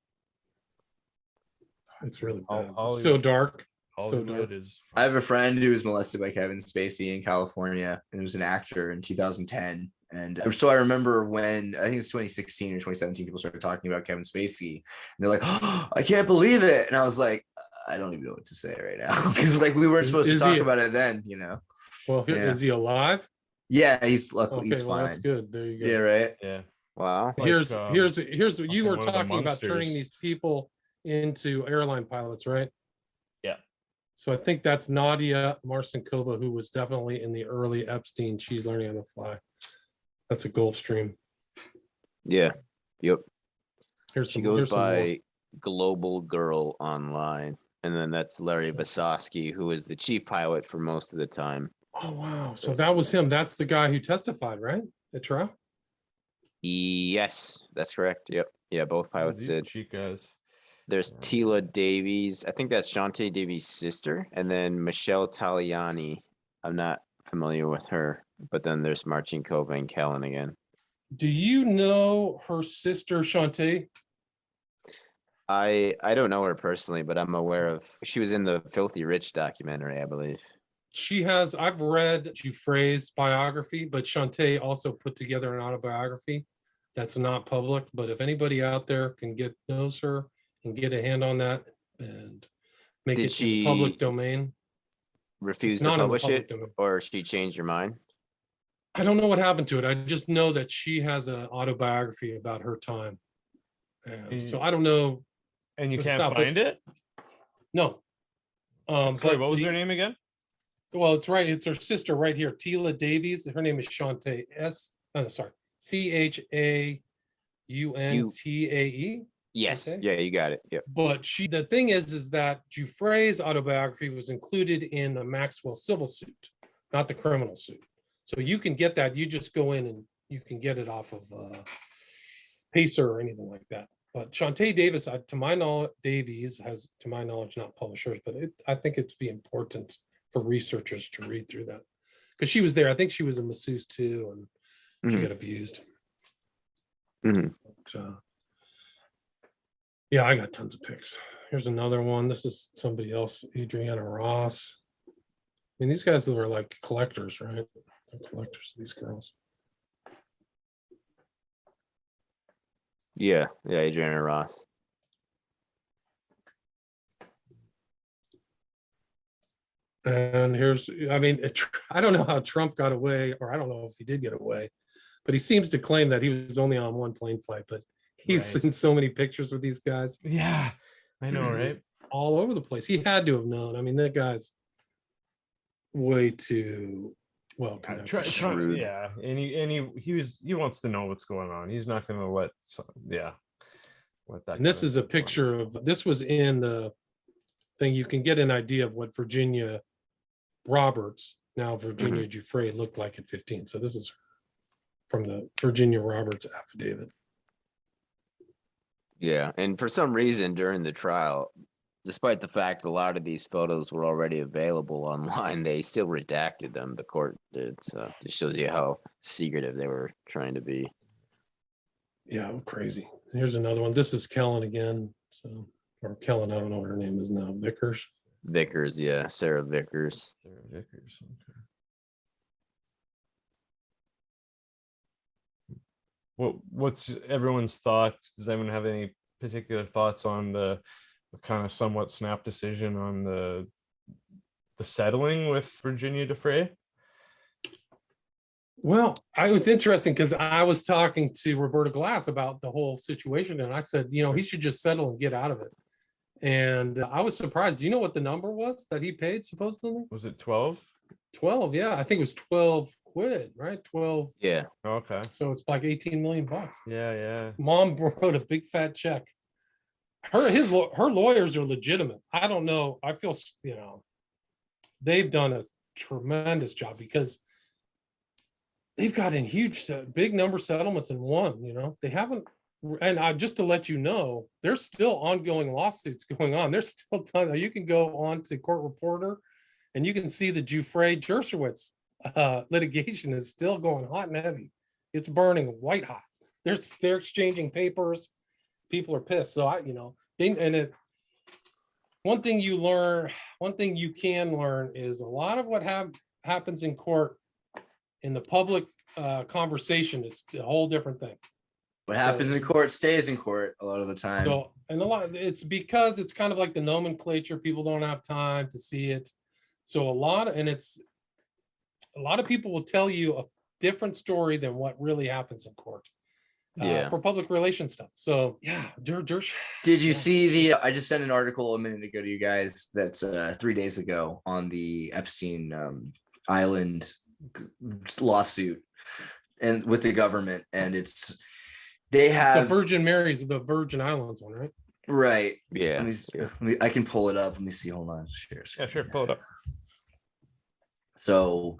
Speaker 1: It's really bad. It's so dark. So dark.
Speaker 2: Hollywood is.
Speaker 3: I have a friend who was molested by Kevin Spacey in California, and he was an actor in 2010. And so I remember when, I think it's 2016 or 2017, people started talking about Kevin Spacey, and they're like, "Oh, I can't believe it." And I was like, I don't even know what to say right now, because like we weren't supposed to
Speaker 1: Is
Speaker 3: talk
Speaker 1: he-
Speaker 3: about it then,
Speaker 1: Well,
Speaker 3: Yeah.
Speaker 1: is he alive?
Speaker 3: Yeah, he's luckily
Speaker 1: Okay,
Speaker 3: he's
Speaker 1: well,
Speaker 3: fine.
Speaker 1: that's good. There you go.
Speaker 3: Yeah, right.
Speaker 2: Yeah.
Speaker 4: Wow.
Speaker 1: Here's
Speaker 2: Like,
Speaker 1: here's what you were
Speaker 2: fucking one of the
Speaker 1: talking about, turning
Speaker 2: monsters.
Speaker 1: these people into airline pilots, right?
Speaker 2: Yeah.
Speaker 1: So I think that's Nadia Marcinkova, who was definitely in the early Epstein. She's learning how to fly. That's a Gulfstream.
Speaker 4: Yeah. Yep.
Speaker 1: Here's
Speaker 4: She
Speaker 1: some,
Speaker 4: goes
Speaker 1: here's some more.
Speaker 4: by Global Girl online. and then that's Larry Vasosky, who was the chief pilot for most of the time.
Speaker 1: Oh wow! So that was him. That's the guy who testified, right? At trial.
Speaker 4: Yes, that's correct. Yep. Yeah, both pilots
Speaker 2: These
Speaker 4: did.
Speaker 2: cheat guys.
Speaker 4: There's
Speaker 2: Yeah.
Speaker 4: Tila Davies. I think that's Shantae Davies' sister. And then Michelle Taliani. I'm not familiar with her. But then there's Marchenko Van Kellen again.
Speaker 1: Do you know her sister Shantae?
Speaker 4: I don't know her personally, but I'm aware of. She was in the Filthy Rich documentary, I believe.
Speaker 1: She has. I've read Giuffre's biography, but Shantae also put together an autobiography that's not public. But if anybody out there knows her and get a hand on that and make
Speaker 4: Did
Speaker 1: it in the public
Speaker 4: she
Speaker 1: domain,
Speaker 4: refuse
Speaker 1: it's
Speaker 4: to
Speaker 1: not in the
Speaker 4: publish
Speaker 1: public
Speaker 4: it,
Speaker 1: domain.
Speaker 4: or she changed her mind?
Speaker 1: I don't know what happened to it. I just know that she has an autobiography about her time, and so I don't know.
Speaker 2: And you
Speaker 1: It's
Speaker 2: can't
Speaker 1: out there.
Speaker 2: find it?
Speaker 1: No.
Speaker 2: Sorry,
Speaker 1: But
Speaker 2: what was her name again?
Speaker 1: Well, it's right. It's her sister right here, Tila Davies. Her name is Shantae Chauntae.
Speaker 4: Yes.
Speaker 1: Okay.
Speaker 4: Yeah, you got it. Yep.
Speaker 1: But the thing is that Giuffre's autobiography was included in the Maxwell civil suit, not the criminal suit. So you can get that. You just go in and you can get it off of Pacer or anything like that. But Shantae Davies, to my knowledge, has, to my knowledge, not published hers, but I think it'd be important for researchers to read through that because she was there. I think she was a masseuse too, and she got abused.
Speaker 4: Mhm.
Speaker 1: But, yeah, I got tons of pics. Here's another one. This is somebody else, Adriana Ross. I mean, these guys were like collectors, right? They're collectors, these girls.
Speaker 4: Yeah, Adriana Ross.
Speaker 1: And here's, I mean, I don't know how Trump got away, or I don't know if he did get away, but he seems to claim that he was only on one plane flight, but he's
Speaker 2: Right.
Speaker 1: seen so many pictures with these guys
Speaker 2: Yeah, I know, right?
Speaker 1: all over the place. He had to have known. I mean, that guy's way too well connected.
Speaker 4: Shrewd.
Speaker 2: Yeah, and he wants to know what's going on. He's not going to let that.
Speaker 1: And this is a picture of, this was in the thing. You can get an idea of what Virginia Roberts, now Virginia Giuffre, looked like at 15. So this is from the Virginia Roberts affidavit.
Speaker 4: Yeah, and for some reason during the trial, despite the fact a lot of these photos were already available online, they still redacted them. The court did, so it shows you how secretive they were trying to be.
Speaker 1: Yeah, crazy. Here's another one. This is Kellen again. So, or Kellen, I don't know what her name is now. Vickers.
Speaker 4: Vickers, yeah, Sarah Vickers.
Speaker 2: Sarah Vickers. Okay. What's everyone's thoughts? Does anyone have any particular thoughts on the kind of somewhat snap decision on the settling with Virginia Giuffre?
Speaker 1: Well, I was interesting because I was talking to Roberta Glass about the whole situation, and I said, he should just settle and get out of it. And I was surprised. Do you know what the number was that he paid supposedly?
Speaker 2: Was it 12?
Speaker 1: 12, yeah. I think it was 12 quid, right? 12.
Speaker 4: Yeah.
Speaker 2: Okay.
Speaker 1: So it's like 18 million bucks.
Speaker 2: Yeah.
Speaker 1: Mom wrote a big fat check. Her lawyers are legitimate. I don't know. I feel, they've done a tremendous job because they've gotten huge, big number settlements and won. They haven't. And just to let you know, there's still ongoing lawsuits going on. There's still tons. You can go on to Court Reporter, and you can see the Giuffre-Dershowitz litigation is still going hot and heavy. It's burning white hot. They're exchanging papers. People are pissed. So one thing you can learn is a lot of what happens in court in the public conversation is a whole different thing.
Speaker 3: What happens in court stays in court a lot of the time.
Speaker 1: So, and it's because it's kind of like the nomenclature. People don't have time to see it. So a lot of people will tell you a different story than what really happens in court. For public relations stuff. So yeah,
Speaker 3: Did you see I just sent an article a minute ago to you guys that's 3 days ago on the Epstein Island lawsuit and with the government, and it's the
Speaker 1: Virgin Islands one, right?
Speaker 3: Right.
Speaker 4: Yeah.
Speaker 3: I can pull it up. Let me see. Hold on. Share
Speaker 2: Yeah, sure. Pull it up.
Speaker 3: So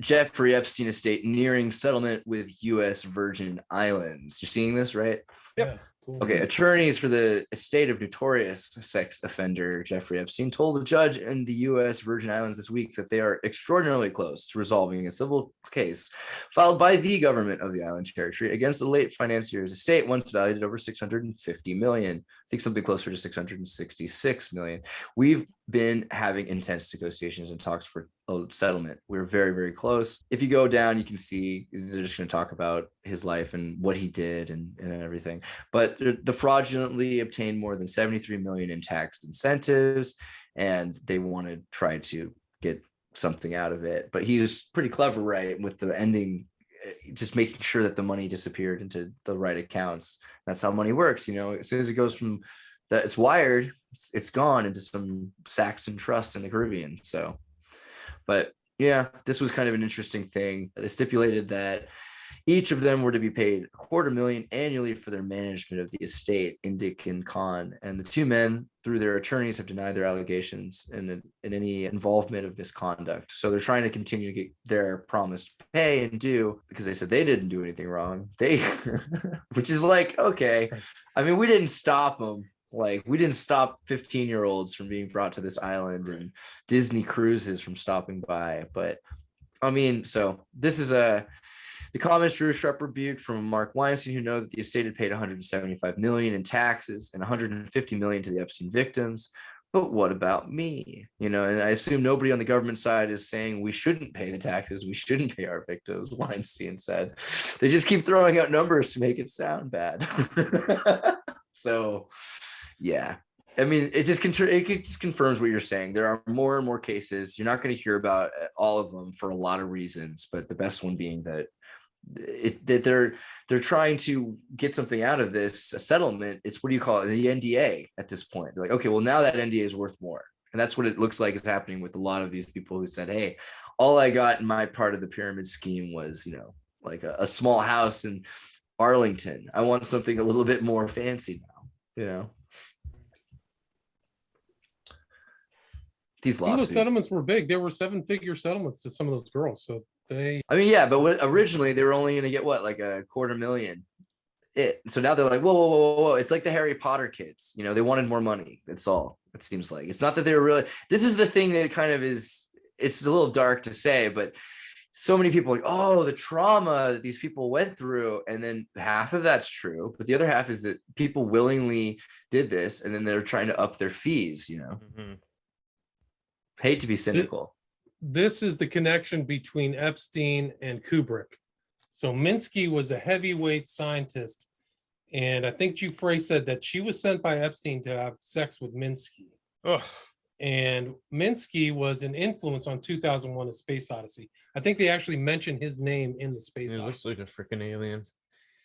Speaker 3: Jeffrey Epstein estate nearing settlement with U.S. Virgin Islands. You're seeing this, right?
Speaker 2: Yep.
Speaker 1: Cool.
Speaker 3: Okay, attorneys for the estate of notorious sex offender Jeffrey Epstein told a judge in the U.S. Virgin Islands this week that they are extraordinarily close to resolving a civil case filed by the government of the island territory against the late financier's estate, once valued at over $650 million. I think something closer to $666 million. We've been having intense negotiations and talks for a settlement. We're very, very close. If you go down, you can see they're just going to talk about his life and what he did and everything. But the fraudulently obtained more than 73 million in tax incentives, and they want to try to get something out of it. But he was pretty clever, right, with the ending, just making sure that the money disappeared into the right accounts. That's how money works. You know, as soon as it goes from that it's wired, it's gone into some Saxon trust in the Caribbean. So, but yeah, this was kind of an interesting thing. They stipulated that each of them were to be paid $250,000 annually for their management of the estate, Indik and Khan. And the two men, through their attorneys, have denied their allegations and any involvement of misconduct. So they're trying to continue to get their promised pay and due, because they said they didn't do anything wrong. Which is like, okay. I mean, we didn't stop them. Like, we didn't stop 15-year-olds from being brought to this island and Disney cruises from stopping by. But I mean, so this is the comments drew a sharp rebuke from Mark Weinstein, who know that the estate had paid $175 million in taxes and $150 million to the Epstein victims. But what about me? You know, and I assume nobody on the government side is saying we shouldn't pay the taxes, we shouldn't pay our victims, Weinstein said. They just keep throwing out numbers to make it sound bad. So, yeah. I mean, it just confirms what you're saying. There are more and more cases. You're not going to hear about all of them for a lot of reasons, but the best one being that they're trying to get something out of this settlement. It's, what do you call it, the NDA at this point. They're like, okay, well, now that NDA is worth more. And that's what it looks like is happening with a lot of these people who said, hey, all I got in my part of the pyramid scheme was, you know, like a small house in Arlington. I want something a little bit more fancy now, you know. These lawsuits.
Speaker 1: Those settlements were big. There were 7-figure settlements to some of those girls. So I
Speaker 3: mean, yeah, but originally they were only going to get what, like $250,000. So now they're like, whoa. It's like the Harry Potter kids. You know, they wanted more money. That's all it seems like. It's not that they were really, this is the thing that kind of is, it's a little dark to say, but so many people are like, oh, the trauma that these people went through. And then half of that's true. But the other half is that people willingly did this, and then they're trying to up their fees, you know. Mm-hmm. Hate to be cynical.
Speaker 1: This is the connection between Epstein and Kubrick. So Minsky was a heavyweight scientist, and I think Giuffre said that she was sent by Epstein to have sex with Minsky.
Speaker 2: Ugh.
Speaker 1: And Minsky was an influence on 2001: A Space Odyssey. I think they actually mentioned his name in the Space Odyssey.
Speaker 2: Looks like a freaking alien.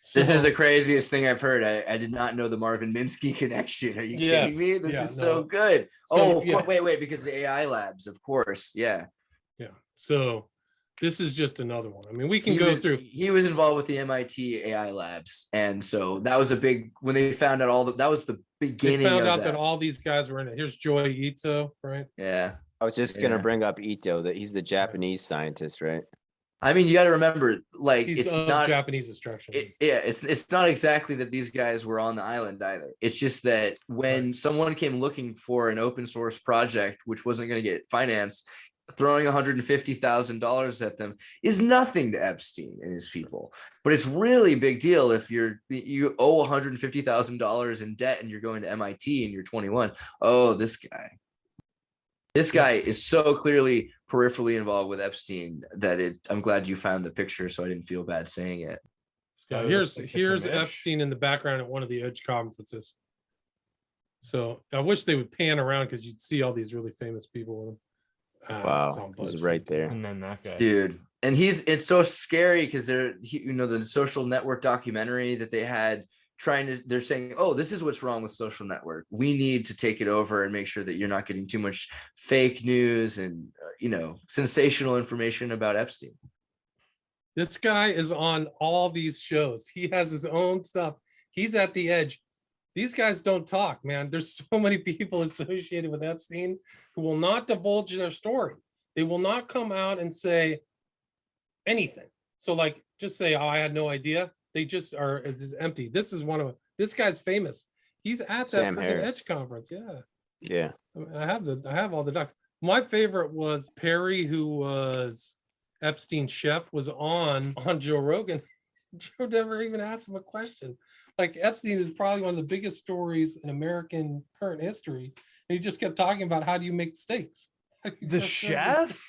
Speaker 3: So, this is the craziest thing I've heard. I did not know the Marvin Minsky connection. Are you kidding me? This is so good. So, wait, because the AI labs, of course. Yeah.
Speaker 1: So this is just another one. I mean, we can go through.
Speaker 3: He was involved with the MIT AI labs. And so that was a big, when they found out that was the beginning. They
Speaker 1: found out that all these guys were in it. Here's Joy Ito, right?
Speaker 3: Yeah.
Speaker 4: I was just going to bring up Ito, that he's the Japanese scientist, right?
Speaker 3: I mean, you got to remember, like,
Speaker 1: he's
Speaker 3: it's not
Speaker 1: Japanese extraction.
Speaker 3: It's not exactly that these guys were on the island either. It's just that when someone came looking for an open source project, which wasn't going to get financed, throwing $150,000 at them is nothing to Epstein and his people. But it's really a big deal if you owe $150,000 in debt and you're going to MIT and you're 21. Oh, this guy is so clearly peripherally involved with Epstein that I'm glad you found the picture, so I didn't feel bad saying it.
Speaker 1: Here's Epstein in the background at one of the Edge conferences. So I wish they would pan around, because you'd see all these really famous people with him.
Speaker 4: Wow, he's right there.
Speaker 2: And then that guy,
Speaker 3: dude. And it's so scary because the social network documentary that they had they're saying, oh, this is what's wrong with social network. We need to take it over and make sure that you're not getting too much fake news and, sensational information about Epstein.
Speaker 1: This guy is on all these shows. He has his own stuff. He's at the Edge. these guys don't talk, man. There's so many people associated with Epstein who will not divulge their story. They will not come out and say anything. So like, just say, oh, I had no idea. They just are, it's empty. This is one of, this guy's famous. He's at that
Speaker 4: Sam
Speaker 1: freaking
Speaker 4: Harris.
Speaker 1: Edge conference. Yeah.
Speaker 4: Yeah.
Speaker 1: I have all the docs. My favorite was Perry, who was Epstein's chef, was on Joe Rogan. Joe never even asked him a question. Like, Epstein is probably one of the biggest stories in American current history. And he just kept talking about, how do you make steaks?
Speaker 2: The chef?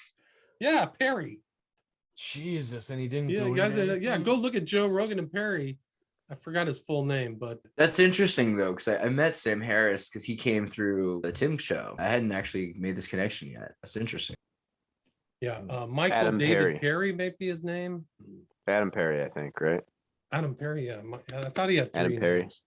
Speaker 1: Yeah, Perry.
Speaker 2: Jesus, and he didn't.
Speaker 1: Yeah,
Speaker 2: go
Speaker 1: guys.
Speaker 2: into
Speaker 1: Yeah,
Speaker 2: anything?
Speaker 1: go look at Joe Rogan and Perry. I forgot his full name, but
Speaker 3: That's interesting though, because I met Sam Harris because he came through the Tim show. I hadn't actually made this connection yet. That's interesting.
Speaker 1: yeah, Michael
Speaker 4: Adam
Speaker 1: David Perry may be his name.
Speaker 4: Adam Perry, I think, right?
Speaker 1: Adam Perry. Yeah, I thought he had three
Speaker 4: Adam Perry.
Speaker 1: names.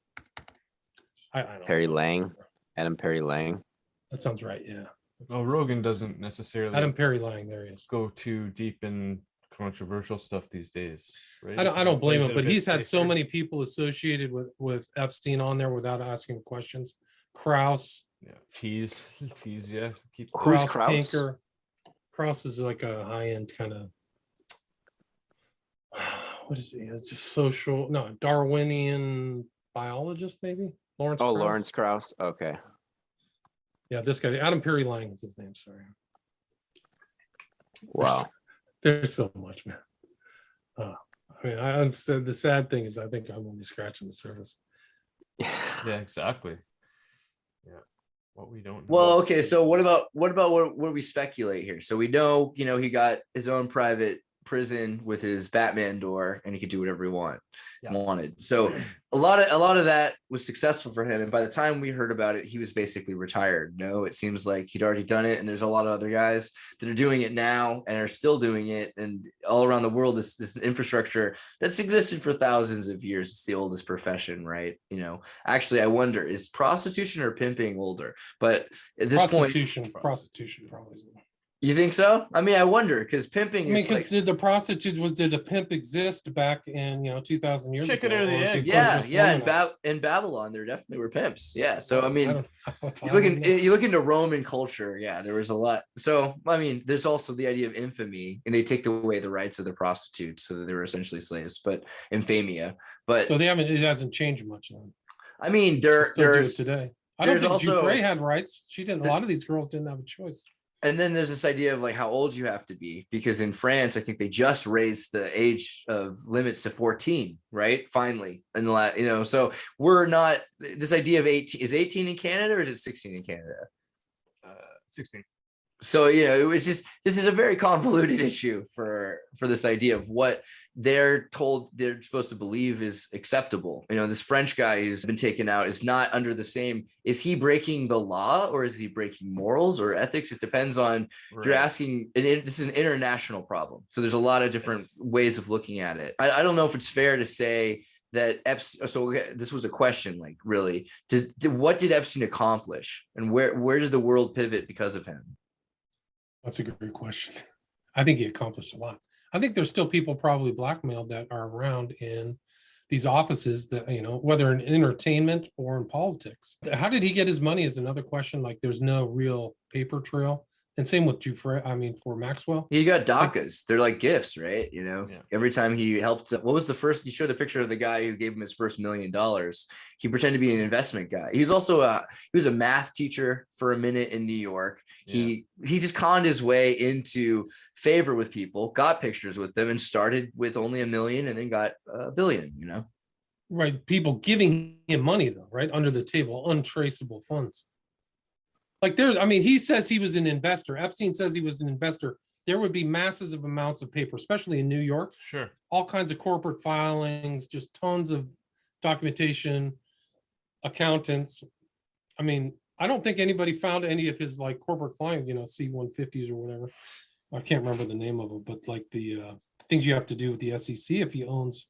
Speaker 1: I don't
Speaker 4: Perry
Speaker 1: know.
Speaker 4: Lang. Adam Perry Lang.
Speaker 1: That sounds right. Yeah.
Speaker 2: Well, Rogan doesn't necessarily
Speaker 1: Adam Perry Lang. There he is.
Speaker 2: go too deep in controversial stuff these days, right?
Speaker 1: I don't blame
Speaker 2: Plays
Speaker 1: him,
Speaker 2: it a
Speaker 1: but
Speaker 2: bit
Speaker 1: he's had so
Speaker 2: safer.
Speaker 1: many people associated with Epstein on there without asking questions. Krauss,
Speaker 2: Yeah, tease, yeah. Keep
Speaker 4: Who's Krauss?
Speaker 1: Pinker. Krauss is like a high-end kind of, what is he? It's just Darwinian biologist, maybe? Lawrence
Speaker 4: Oh,
Speaker 1: Krauss?
Speaker 4: Lawrence Krauss. Okay.
Speaker 1: Yeah, this guy, Adam Perry Lang is his name, sorry.
Speaker 4: Wow.
Speaker 1: There's so much, man. I mean, I said the sad thing is I think I'm only scratching the surface.
Speaker 2: Yeah, exactly. Yeah, what we don't know.
Speaker 3: Well, okay. So what do we speculate here? So we know, he got his own private prison with his Batman door, and he could do whatever he wanted. So a lot of that was successful for him. And by the time we heard about it, he was basically retired. No, it seems like he'd already done it. And there's a lot of other guys that are doing it now and are still doing it. And all around the world, this infrastructure that's existed for thousands of years. It's the oldest profession, right? Actually, I wonder, is prostitution or pimping older? But at this point,
Speaker 1: Prostitution probably.
Speaker 3: you think so? I mean, I wonder, because pimping
Speaker 1: I mean,
Speaker 3: is
Speaker 1: because did the pimp exist back in 2,000 years
Speaker 2: Chicken
Speaker 1: ago?
Speaker 2: or the
Speaker 1: Or is
Speaker 2: egg?
Speaker 1: it
Speaker 3: yeah,
Speaker 1: just
Speaker 3: yeah.
Speaker 1: women?
Speaker 3: In Babylon, there definitely were pimps. Yeah. So I
Speaker 1: I
Speaker 3: mean,
Speaker 1: don't-
Speaker 3: you look into Roman culture. Yeah, there was a lot. So I mean, there's also the idea of infamy, and they take away the rights of the prostitutes, so that they were essentially slaves. But infamia. But
Speaker 1: So it hasn't changed much then.
Speaker 3: I mean,
Speaker 1: They still do it
Speaker 3: there's
Speaker 1: today. I don't
Speaker 3: there's
Speaker 1: think
Speaker 3: also-
Speaker 1: Giuffre had rights. She didn't. A lot of these girls didn't have a choice.
Speaker 3: and then there's this idea of like how old you have to be, because in France, I think they just raised the age of limits to 14, right? Finally, in the so we're not, this idea of 18, is 18 in Canada or is it 16 in Canada?
Speaker 2: 16.
Speaker 3: So it was just, this is a very convoluted issue for this idea of what they're told they're supposed to believe is acceptable. This French guy who's been taken out is not under the same, is he breaking the law or is he breaking morals or ethics? It depends on, you're asking, and this is an international problem. So there's a lot of different ways of looking at it. I don't know if it's fair to say that Epstein, so this was a question, like, really, what did Epstein accomplish, and where did the world pivot because of him?
Speaker 1: That's a great question. I think he accomplished a lot. I think there's still people probably blackmailed that are around in these offices that, whether in entertainment or in politics. How did he get his money is another question. Like, there's no real paper trail. And same with for Maxwell.
Speaker 3: He got DACAs. They're like gifts, right?
Speaker 2: Yeah.
Speaker 3: Every time he helped, what was the first, you showed the picture of the guy who gave him his first $1 million. He pretended to be an investment guy. He was also he was a math teacher for a minute in New York.
Speaker 2: Yeah.
Speaker 3: He just conned his way into favor with people, got pictures with them, and started with only $1 million and then got $1 billion,
Speaker 1: Right. People giving him money though, right? Under the table, untraceable funds. Like he says he was an investor. Epstein says he was an investor. There would be masses of amounts of paper, especially in New York,
Speaker 2: Sure.
Speaker 1: all kinds of corporate filings, just tons of documentation, accountants. I mean, I don't think anybody found any of his like corporate filing, C-150s or whatever. I can't remember the name of it, but like the things you have to do with the SEC if he owns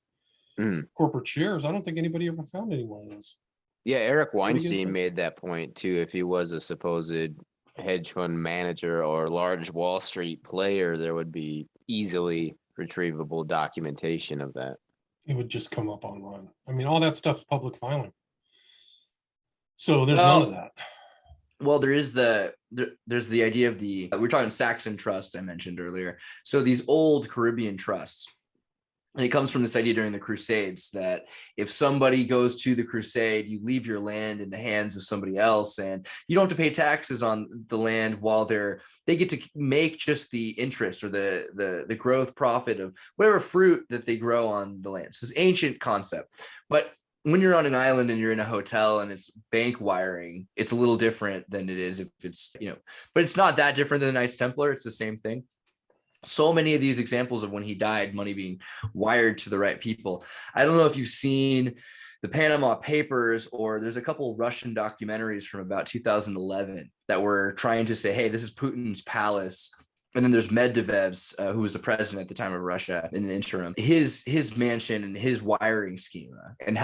Speaker 1: corporate shares. I don't think anybody ever found any one of those.
Speaker 4: Yeah, Eric
Speaker 1: do you
Speaker 4: Weinstein
Speaker 1: think?
Speaker 4: made that point too. If he was a supposed hedge fund manager or large Wall Street player, there would be easily retrievable documentation of that.
Speaker 1: It would just come up online. I mean, all that stuff's public filing. So there's
Speaker 3: Well,
Speaker 1: none of that.
Speaker 3: Well, there's the idea of we're talking Saxon trust I mentioned earlier. So these old Caribbean trusts, and it comes from this idea during the Crusades that if somebody goes to the crusade, you leave your land in the hands of somebody else, and you don't have to pay taxes on the land while they get to make just the interest or the growth profit of whatever fruit that they grow on the land. So it's this ancient concept. But when you're on an island and you're in a hotel and it's bank wiring, it's a little different than it is if it's, but it's not that different than the Knights Templar. It's the same thing. So many of these examples of when he died, money being wired to the right people. I don't know if you've seen the Panama Papers, or there's a couple Russian documentaries from about 2011 that were trying to say, hey, this is Putin's palace. And then there's Medvedev's, who was the president at the time of Russia in the interim, his mansion and his wiring scheme, and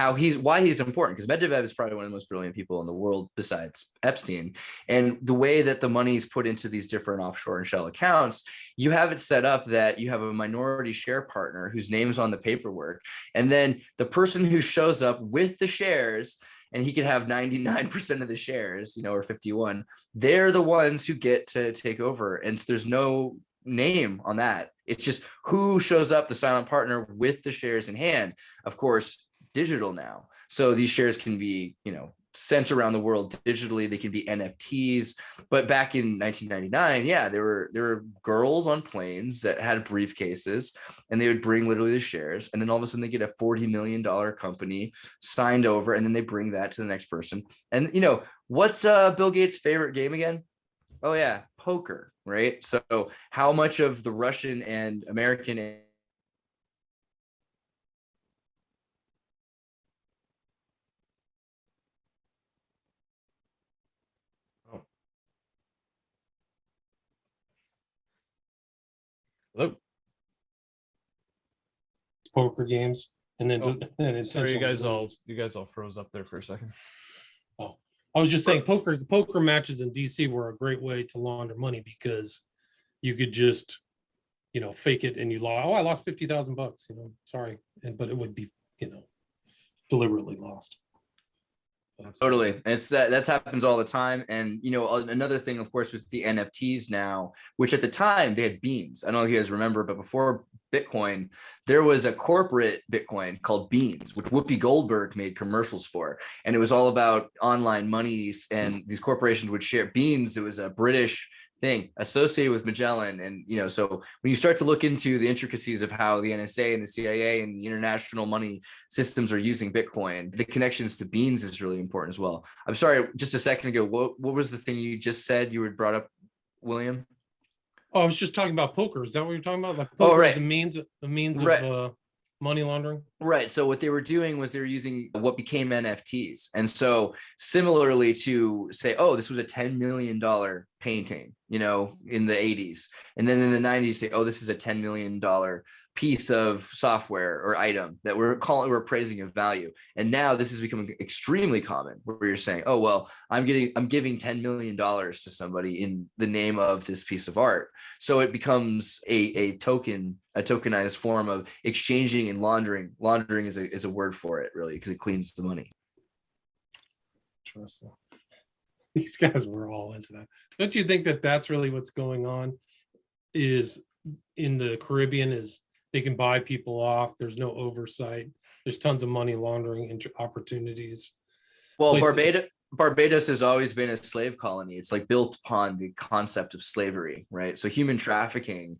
Speaker 3: why he's important, because Medvedev is probably one of the most brilliant people in the world besides Epstein. And the way that the money is put into these different offshore and shell accounts, you have it set up that you have a minority share partner whose name's on the paperwork. And then the person who shows up with the shares, and he could have 99% of the shares, or 51, they're the ones who get to take over. And so there's no name on that. It's just who shows up, the silent partner with the shares in hand, of course, digital now. So these shares can be, sent around the world digitally. They can be NFTs. But back in 1999, yeah, there were girls on planes that had briefcases, and they would bring literally the shares. And then all of a sudden they get a $40 million company signed over, and then they bring that to the next person. And what's Bill Gates' favorite game again? Oh yeah, poker, right? So how much of the Russian and American
Speaker 2: Hello.
Speaker 1: Poker games, and then
Speaker 2: Sorry, you guys
Speaker 1: intentional
Speaker 2: all froze up there for a second.
Speaker 1: Oh, I was just saying poker matches in DC were a great way to launder money, because you could just, fake it and you lost. Oh, I lost $50,000. Sorry, but it would be, deliberately lost.
Speaker 3: Totally. And that happens all the time. And, another thing, of course, with the NFTs now, which at the time they had Beans. I don't know if you guys remember, but before Bitcoin, there was a corporate Bitcoin called Beans, which Whoopi Goldberg made commercials for. And it was all about online monies, and these corporations would share Beans. It was a British thing associated with Magellan. And, so when you start to look into the intricacies of how the NSA and the CIA and the international money systems are using Bitcoin, the connections to Beans is really important as well. I'm sorry, just a second ago, what was the thing you just said you had brought up, William?
Speaker 1: Oh, I was just talking about poker. Is that what you're talking about? Like poker
Speaker 3: right.
Speaker 1: is a means
Speaker 3: Right.
Speaker 1: of money laundering?
Speaker 3: Right. So what they were doing was they were using what became NFTs. And so similarly to say, oh, this was a $10 million painting, in the 80s. And then in the 90s, say, oh, this is a $10 million piece of software or item that we're appraising of value. And now this is becoming extremely common, where you're saying, oh, well, I'm giving $10 million to somebody in the name of this piece of art. So it becomes a tokenized form of exchanging and laundering. Laundering is a word for it, really, because it cleans the money.
Speaker 1: Interesting. These guys were all into that. Don't you think that that's really what's going on? Is in the Caribbean is they can buy people off. There's no oversight. There's tons of money laundering opportunities.
Speaker 3: Well, Barbados has always been a slave colony. It's like built upon the concept of slavery, right? So human trafficking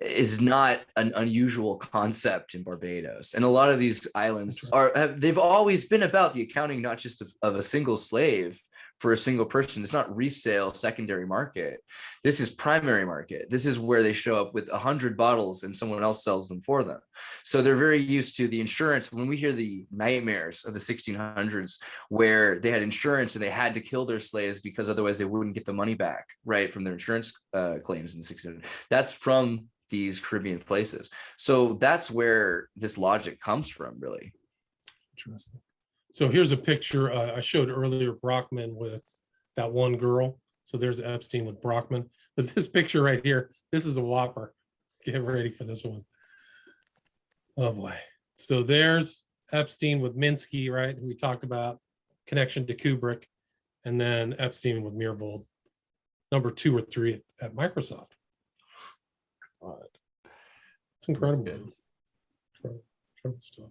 Speaker 3: is not an unusual concept in Barbados. And a lot of these islands they've always been about the accounting, not just of a single slave for a single person. It's not resale secondary market. This is primary market. This is where they show up with 100 bottles and someone else sells them for them. So they're very used to the insurance. When we hear the nightmares of the 1600s, where they had insurance and they had to kill their slaves because otherwise they wouldn't get the money back, right, from their insurance claims in the 1600s. That's from these Caribbean places. So that's where this logic comes from, really.
Speaker 1: Interesting. So here's a picture I showed earlier, Brockman with that one girl. So there's Epstein with Brockman. But this picture right here, this is a whopper. Get ready for this one. Oh boy. So there's Epstein with Minsky, right? Who we talked about, connection to Kubrick. and then Epstein with Mirvold, number 2 or 3 at Microsoft. It's incredible.
Speaker 2: Good.
Speaker 1: Incredible stuff.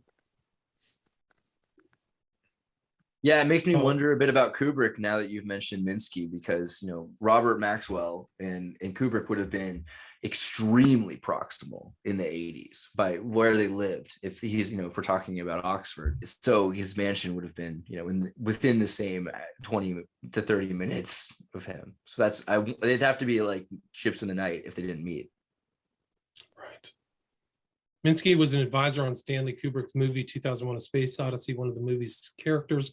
Speaker 3: Yeah, it makes me
Speaker 1: Oh.
Speaker 3: wonder a bit about Kubrick now that you've mentioned Minsky, because Robert Maxwell and Kubrick would have been extremely proximal in the 80s by where they lived. If he's, if we're talking about Oxford, so his mansion would have been, within the same 20 to 30 minutes of him. So they'd have to be like ships in the night if they didn't meet.
Speaker 1: Right. Minsky was an advisor on Stanley Kubrick's movie 2001: A Space Odyssey. One of the movie's characters,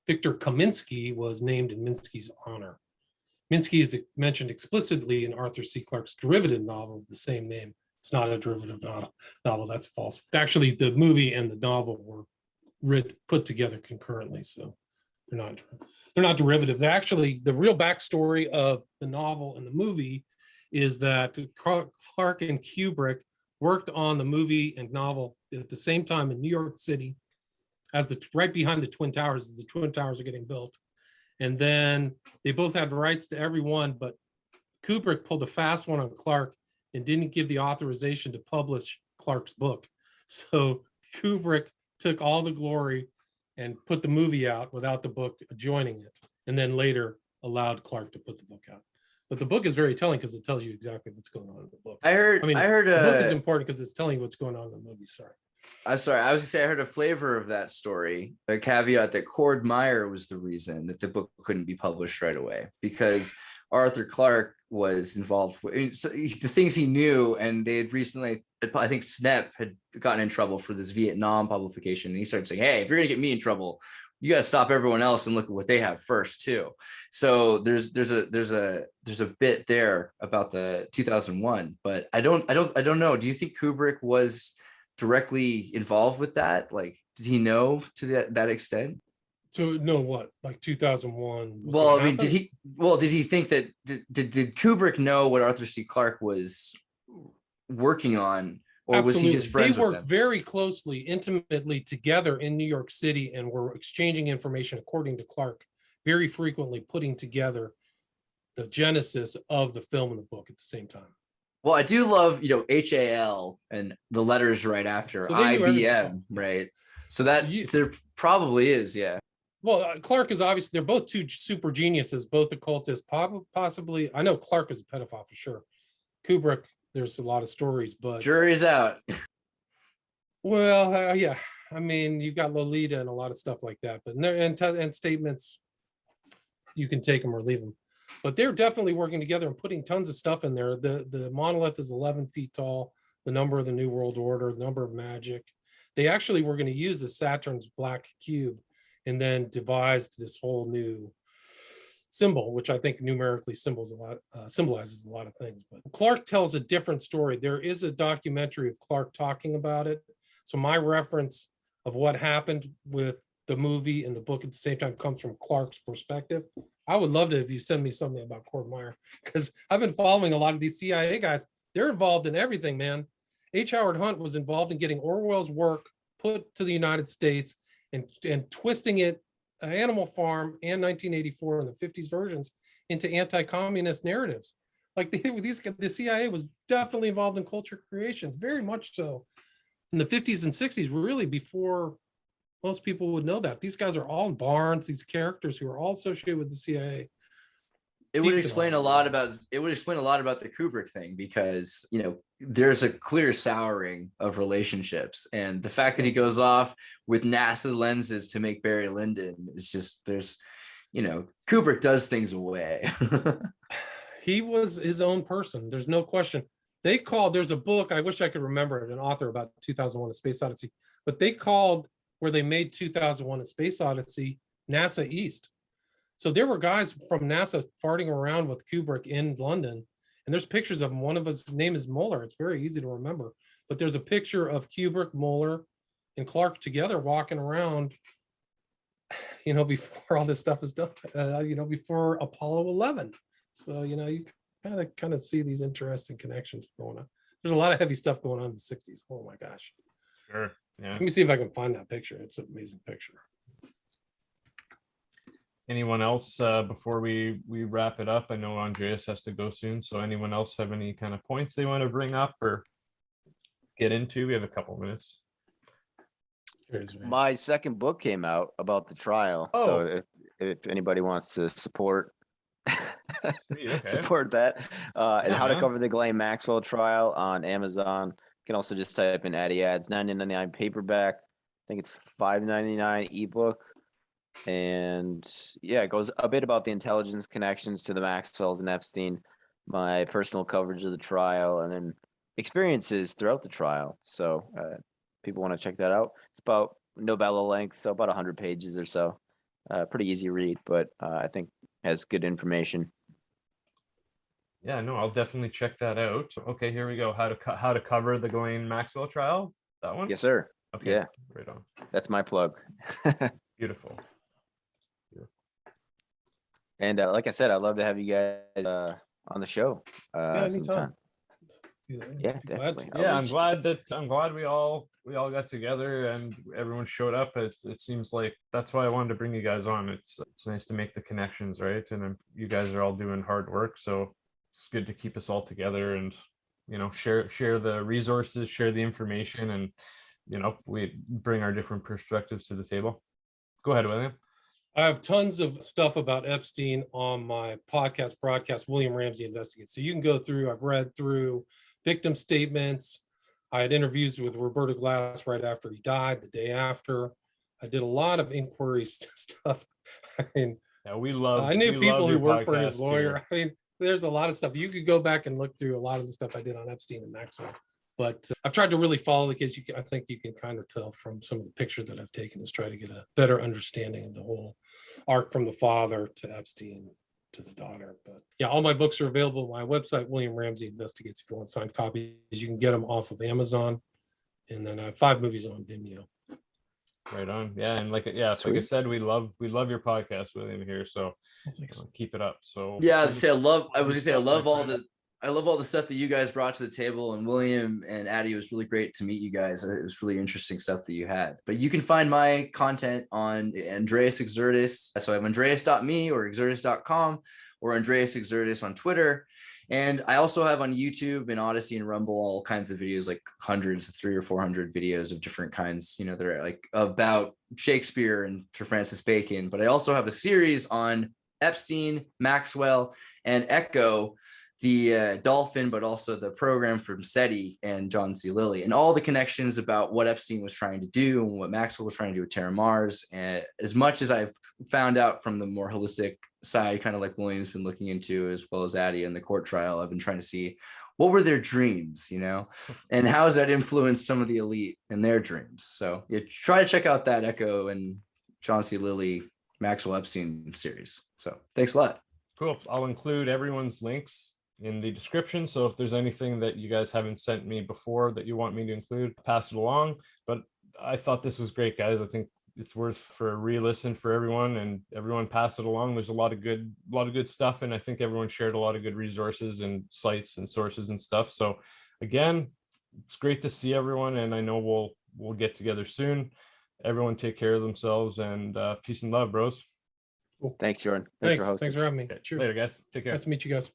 Speaker 1: Victor Kaminsky, was named in Minsky's honor. Minsky is mentioned explicitly in Arthur C. Clarke's derivative novel of the same name. It's not a derivative novel. That's false. Actually, the movie and the novel were put together concurrently, so they're not derivative. They're actually, the real backstory of the novel and the movie is that Clarke and Kubrick worked on the movie and novel at the same time in New York City, as right behind the Twin Towers, as the Twin Towers are getting built. And then they both had rights to every one, but Kubrick pulled a fast one on Clarke and didn't give the authorization to publish Clarke's book. So Kubrick took all the glory and put the movie out without the book joining it, and then later allowed Clarke to put the book out. But the book is very telling because it tells you exactly what's going on in the book.
Speaker 3: I heard
Speaker 1: the book is important because it's telling you what's going on in the movie. Sorry.
Speaker 3: I'm sorry. I was gonna say I heard a flavor of that story. A caveat that Cord Meyer was the reason that the book couldn't be published right away, because Arthur Clarke was involved with the things he knew, and they had recently, I think Snep had gotten in trouble for this Vietnam publication, and he started saying, "Hey, if you're gonna get me in trouble, you got to stop everyone else and look at what they have first too." So there's a bit there about the 2001, but I don't know. Do you think Kubrick was directly involved with that? Like, did he know to that extent?
Speaker 1: So no, what, like 2001?
Speaker 3: Well, I mean, did he think that did Kubrick know what Arthur C. Clarke was working on? Or
Speaker 1: Absolutely.
Speaker 3: was he just friends
Speaker 1: They
Speaker 3: with
Speaker 1: worked
Speaker 3: them?
Speaker 1: very closely, intimately together in New York City, and were exchanging information, according to Clarke, very frequently putting together the genesis of the film and the book at the same time.
Speaker 3: Well, I do love, HAL and the letters right after
Speaker 1: So they knew everything.
Speaker 3: IBM, right? So that there probably is, yeah.
Speaker 1: Well, Clarke is obviously, they're both two super geniuses, both occultists, possibly. I know Clarke is a pedophile for sure. Kubrick, there's a lot of stories, but
Speaker 3: Jury's out.
Speaker 1: well, yeah. I mean, you've got Lolita and a lot of stuff like that, but and statements, you can take them or leave them. But they're definitely working together and putting tons of stuff in there. The monolith is 11 feet tall, the number of the New World Order, the number of magic. They actually were going to use a Saturn's black cube and then devised this whole new symbol, which I think numerically symbolizes a lot of things. But Clarke tells a different story. There is a documentary of Clarke talking about it. So my reference of what happened with the movie and the book at the same time comes from Clarke's perspective. I would love to if you send me something about Cord Meyer, because I've been following a lot of these CIA guys. They're involved in everything, man. H. Howard Hunt was involved in getting Orwell's work put to the United States and twisting it, Animal Farm and 1984 and the 50s versions, into anti-communist narratives. Like the CIA was definitely involved in culture creation, very much so. In the 50s and 60s, really before most people would know that. These guys are all Barnes, these characters who are all associated with the CIA.
Speaker 3: It would explain a lot about the Kubrick thing, because there's a clear souring of relationships, and the fact that he goes off with NASA lenses to make Barry Lyndon is just, Kubrick does things away.
Speaker 1: He was his own person. There's no question. There's a book, I wish I could remember it, an author about 2001: A Space Odyssey, but they called where they made 2001: A Space Odyssey NASA East. So there were guys from NASA farting around with Kubrick in London, and there's pictures of him. One of his name is Mueller. It's very easy to remember, but there's a picture of Kubrick, Mueller, and Clarke together walking around, before all this stuff is done, before Apollo 11. So, you kind of see these interesting connections going on. There's a lot of heavy stuff going on in the 60s. Oh my gosh.
Speaker 2: Sure. Yeah.
Speaker 1: Let me see if I can find that picture. It's an amazing picture.
Speaker 2: Anyone else before we wrap it up? I know Andreas has to go soon, so anyone else have any kind of points they want to bring up or get into? We have a couple minutes.
Speaker 4: My second book came out about the trial, so if anybody wants to support
Speaker 2: Sweet, okay.
Speaker 4: support that, and
Speaker 2: Yeah,
Speaker 4: how to
Speaker 2: man.
Speaker 4: cover the Ghislaine Maxwell trial on Amazon. You can also just type in Addy Adds, $9.99 paperback. I think it's $5.99 ebook. And yeah, it goes a bit about the intelligence connections to the Maxwells and Epstein, my personal coverage of the trial, and then experiences throughout the trial. So people want to check that out. It's about novella length, so about 100 pages or so. Pretty easy read, but I think has good information.
Speaker 2: Yeah, no, I'll definitely check that out. Okay, here we go. How to cover the Ghislaine Maxwell trial? That one?
Speaker 4: Yes, sir.
Speaker 2: Okay.
Speaker 4: Yeah.
Speaker 2: Right on.
Speaker 4: That's my plug.
Speaker 2: Beautiful.
Speaker 4: And like I said, I'd love to have you guys on the show sometime. Yeah, definitely.
Speaker 2: Yeah, I'm glad we all got together and everyone showed up. It seems like that's why I wanted to bring you guys on. It's nice to make the connections, right? And you guys are all doing hard work, so it's good to keep us all together and share the resources, share the information, and we bring our different perspectives to the table. Go ahead, William.
Speaker 1: I have tons of stuff about Epstein on my broadcast, William Ramsey Investigates. So you can go through, I've read through victim statements. I had interviews with Roberto Glass right after he died, the day after. I did a lot of inquiries stuff. I mean,
Speaker 2: yeah,
Speaker 1: I knew people who worked for his lawyer. I mean, there's a lot of stuff. You could go back and look through a lot of the stuff I did on Epstein and Maxwell. But I've tried to really follow the case. I think you can kind of tell from some of the pictures that I've taken is try to get a better understanding of the whole arc from the father to Epstein to the daughter. But yeah, all my books are available on my website, William Ramsey Investigates. If you want signed copies, you can get them off of Amazon. And then I have 5 movies on Vimeo.
Speaker 2: Right on. Yeah, and like I said, we love your podcast, William, here. So keep it up. So
Speaker 3: yeah, I was gonna say I love all the stuff that you guys brought to the table, and William and Addy, it was really great to meet you guys. It was really interesting stuff that you had. But you can find my content on Andreas Xirtus. So I have andreas.me or xirtus.com or Andreas Xirtus on Twitter. And I also have on YouTube and Odyssey and Rumble all kinds of videos, like hundreds, 300 or 400 videos of different kinds, that are like about Shakespeare and Sir Francis Bacon. But I also have a series on Epstein, Maxwell, and Echo, the dolphin, but also the program from SETI and John C. Lilly, and all the connections about what Epstein was trying to do and what Maxwell was trying to do with Terra Mars. And as much as I've found out from the more holistic side, kind of like William's been looking into, as well as Addy in the court trial, I've been trying to see what were their dreams, and how has that influenced some of the elite and their dreams. So try to check out that Echo and John C. Lilly, Maxwell Epstein series. So thanks a lot.
Speaker 2: Cool. I'll include everyone's links in the description. So if there's anything that you guys haven't sent me before that you want me to include, pass it along. But I thought this was great, guys. I think it's worth for a re-listen for everyone, and everyone pass it along. There's a lot of good stuff, and I think everyone shared a lot of good resources and sites and sources and stuff. So again, it's great to see everyone, and I know we'll get together soon. Everyone take care of themselves, and peace and love, bros.
Speaker 1: Cool.
Speaker 4: Thanks, Jordan.
Speaker 1: Thanks
Speaker 4: for hosting.
Speaker 1: Thanks for having me.
Speaker 2: Okay.
Speaker 1: Cheers.
Speaker 2: Later, guys. Take care.
Speaker 1: Nice to meet you guys.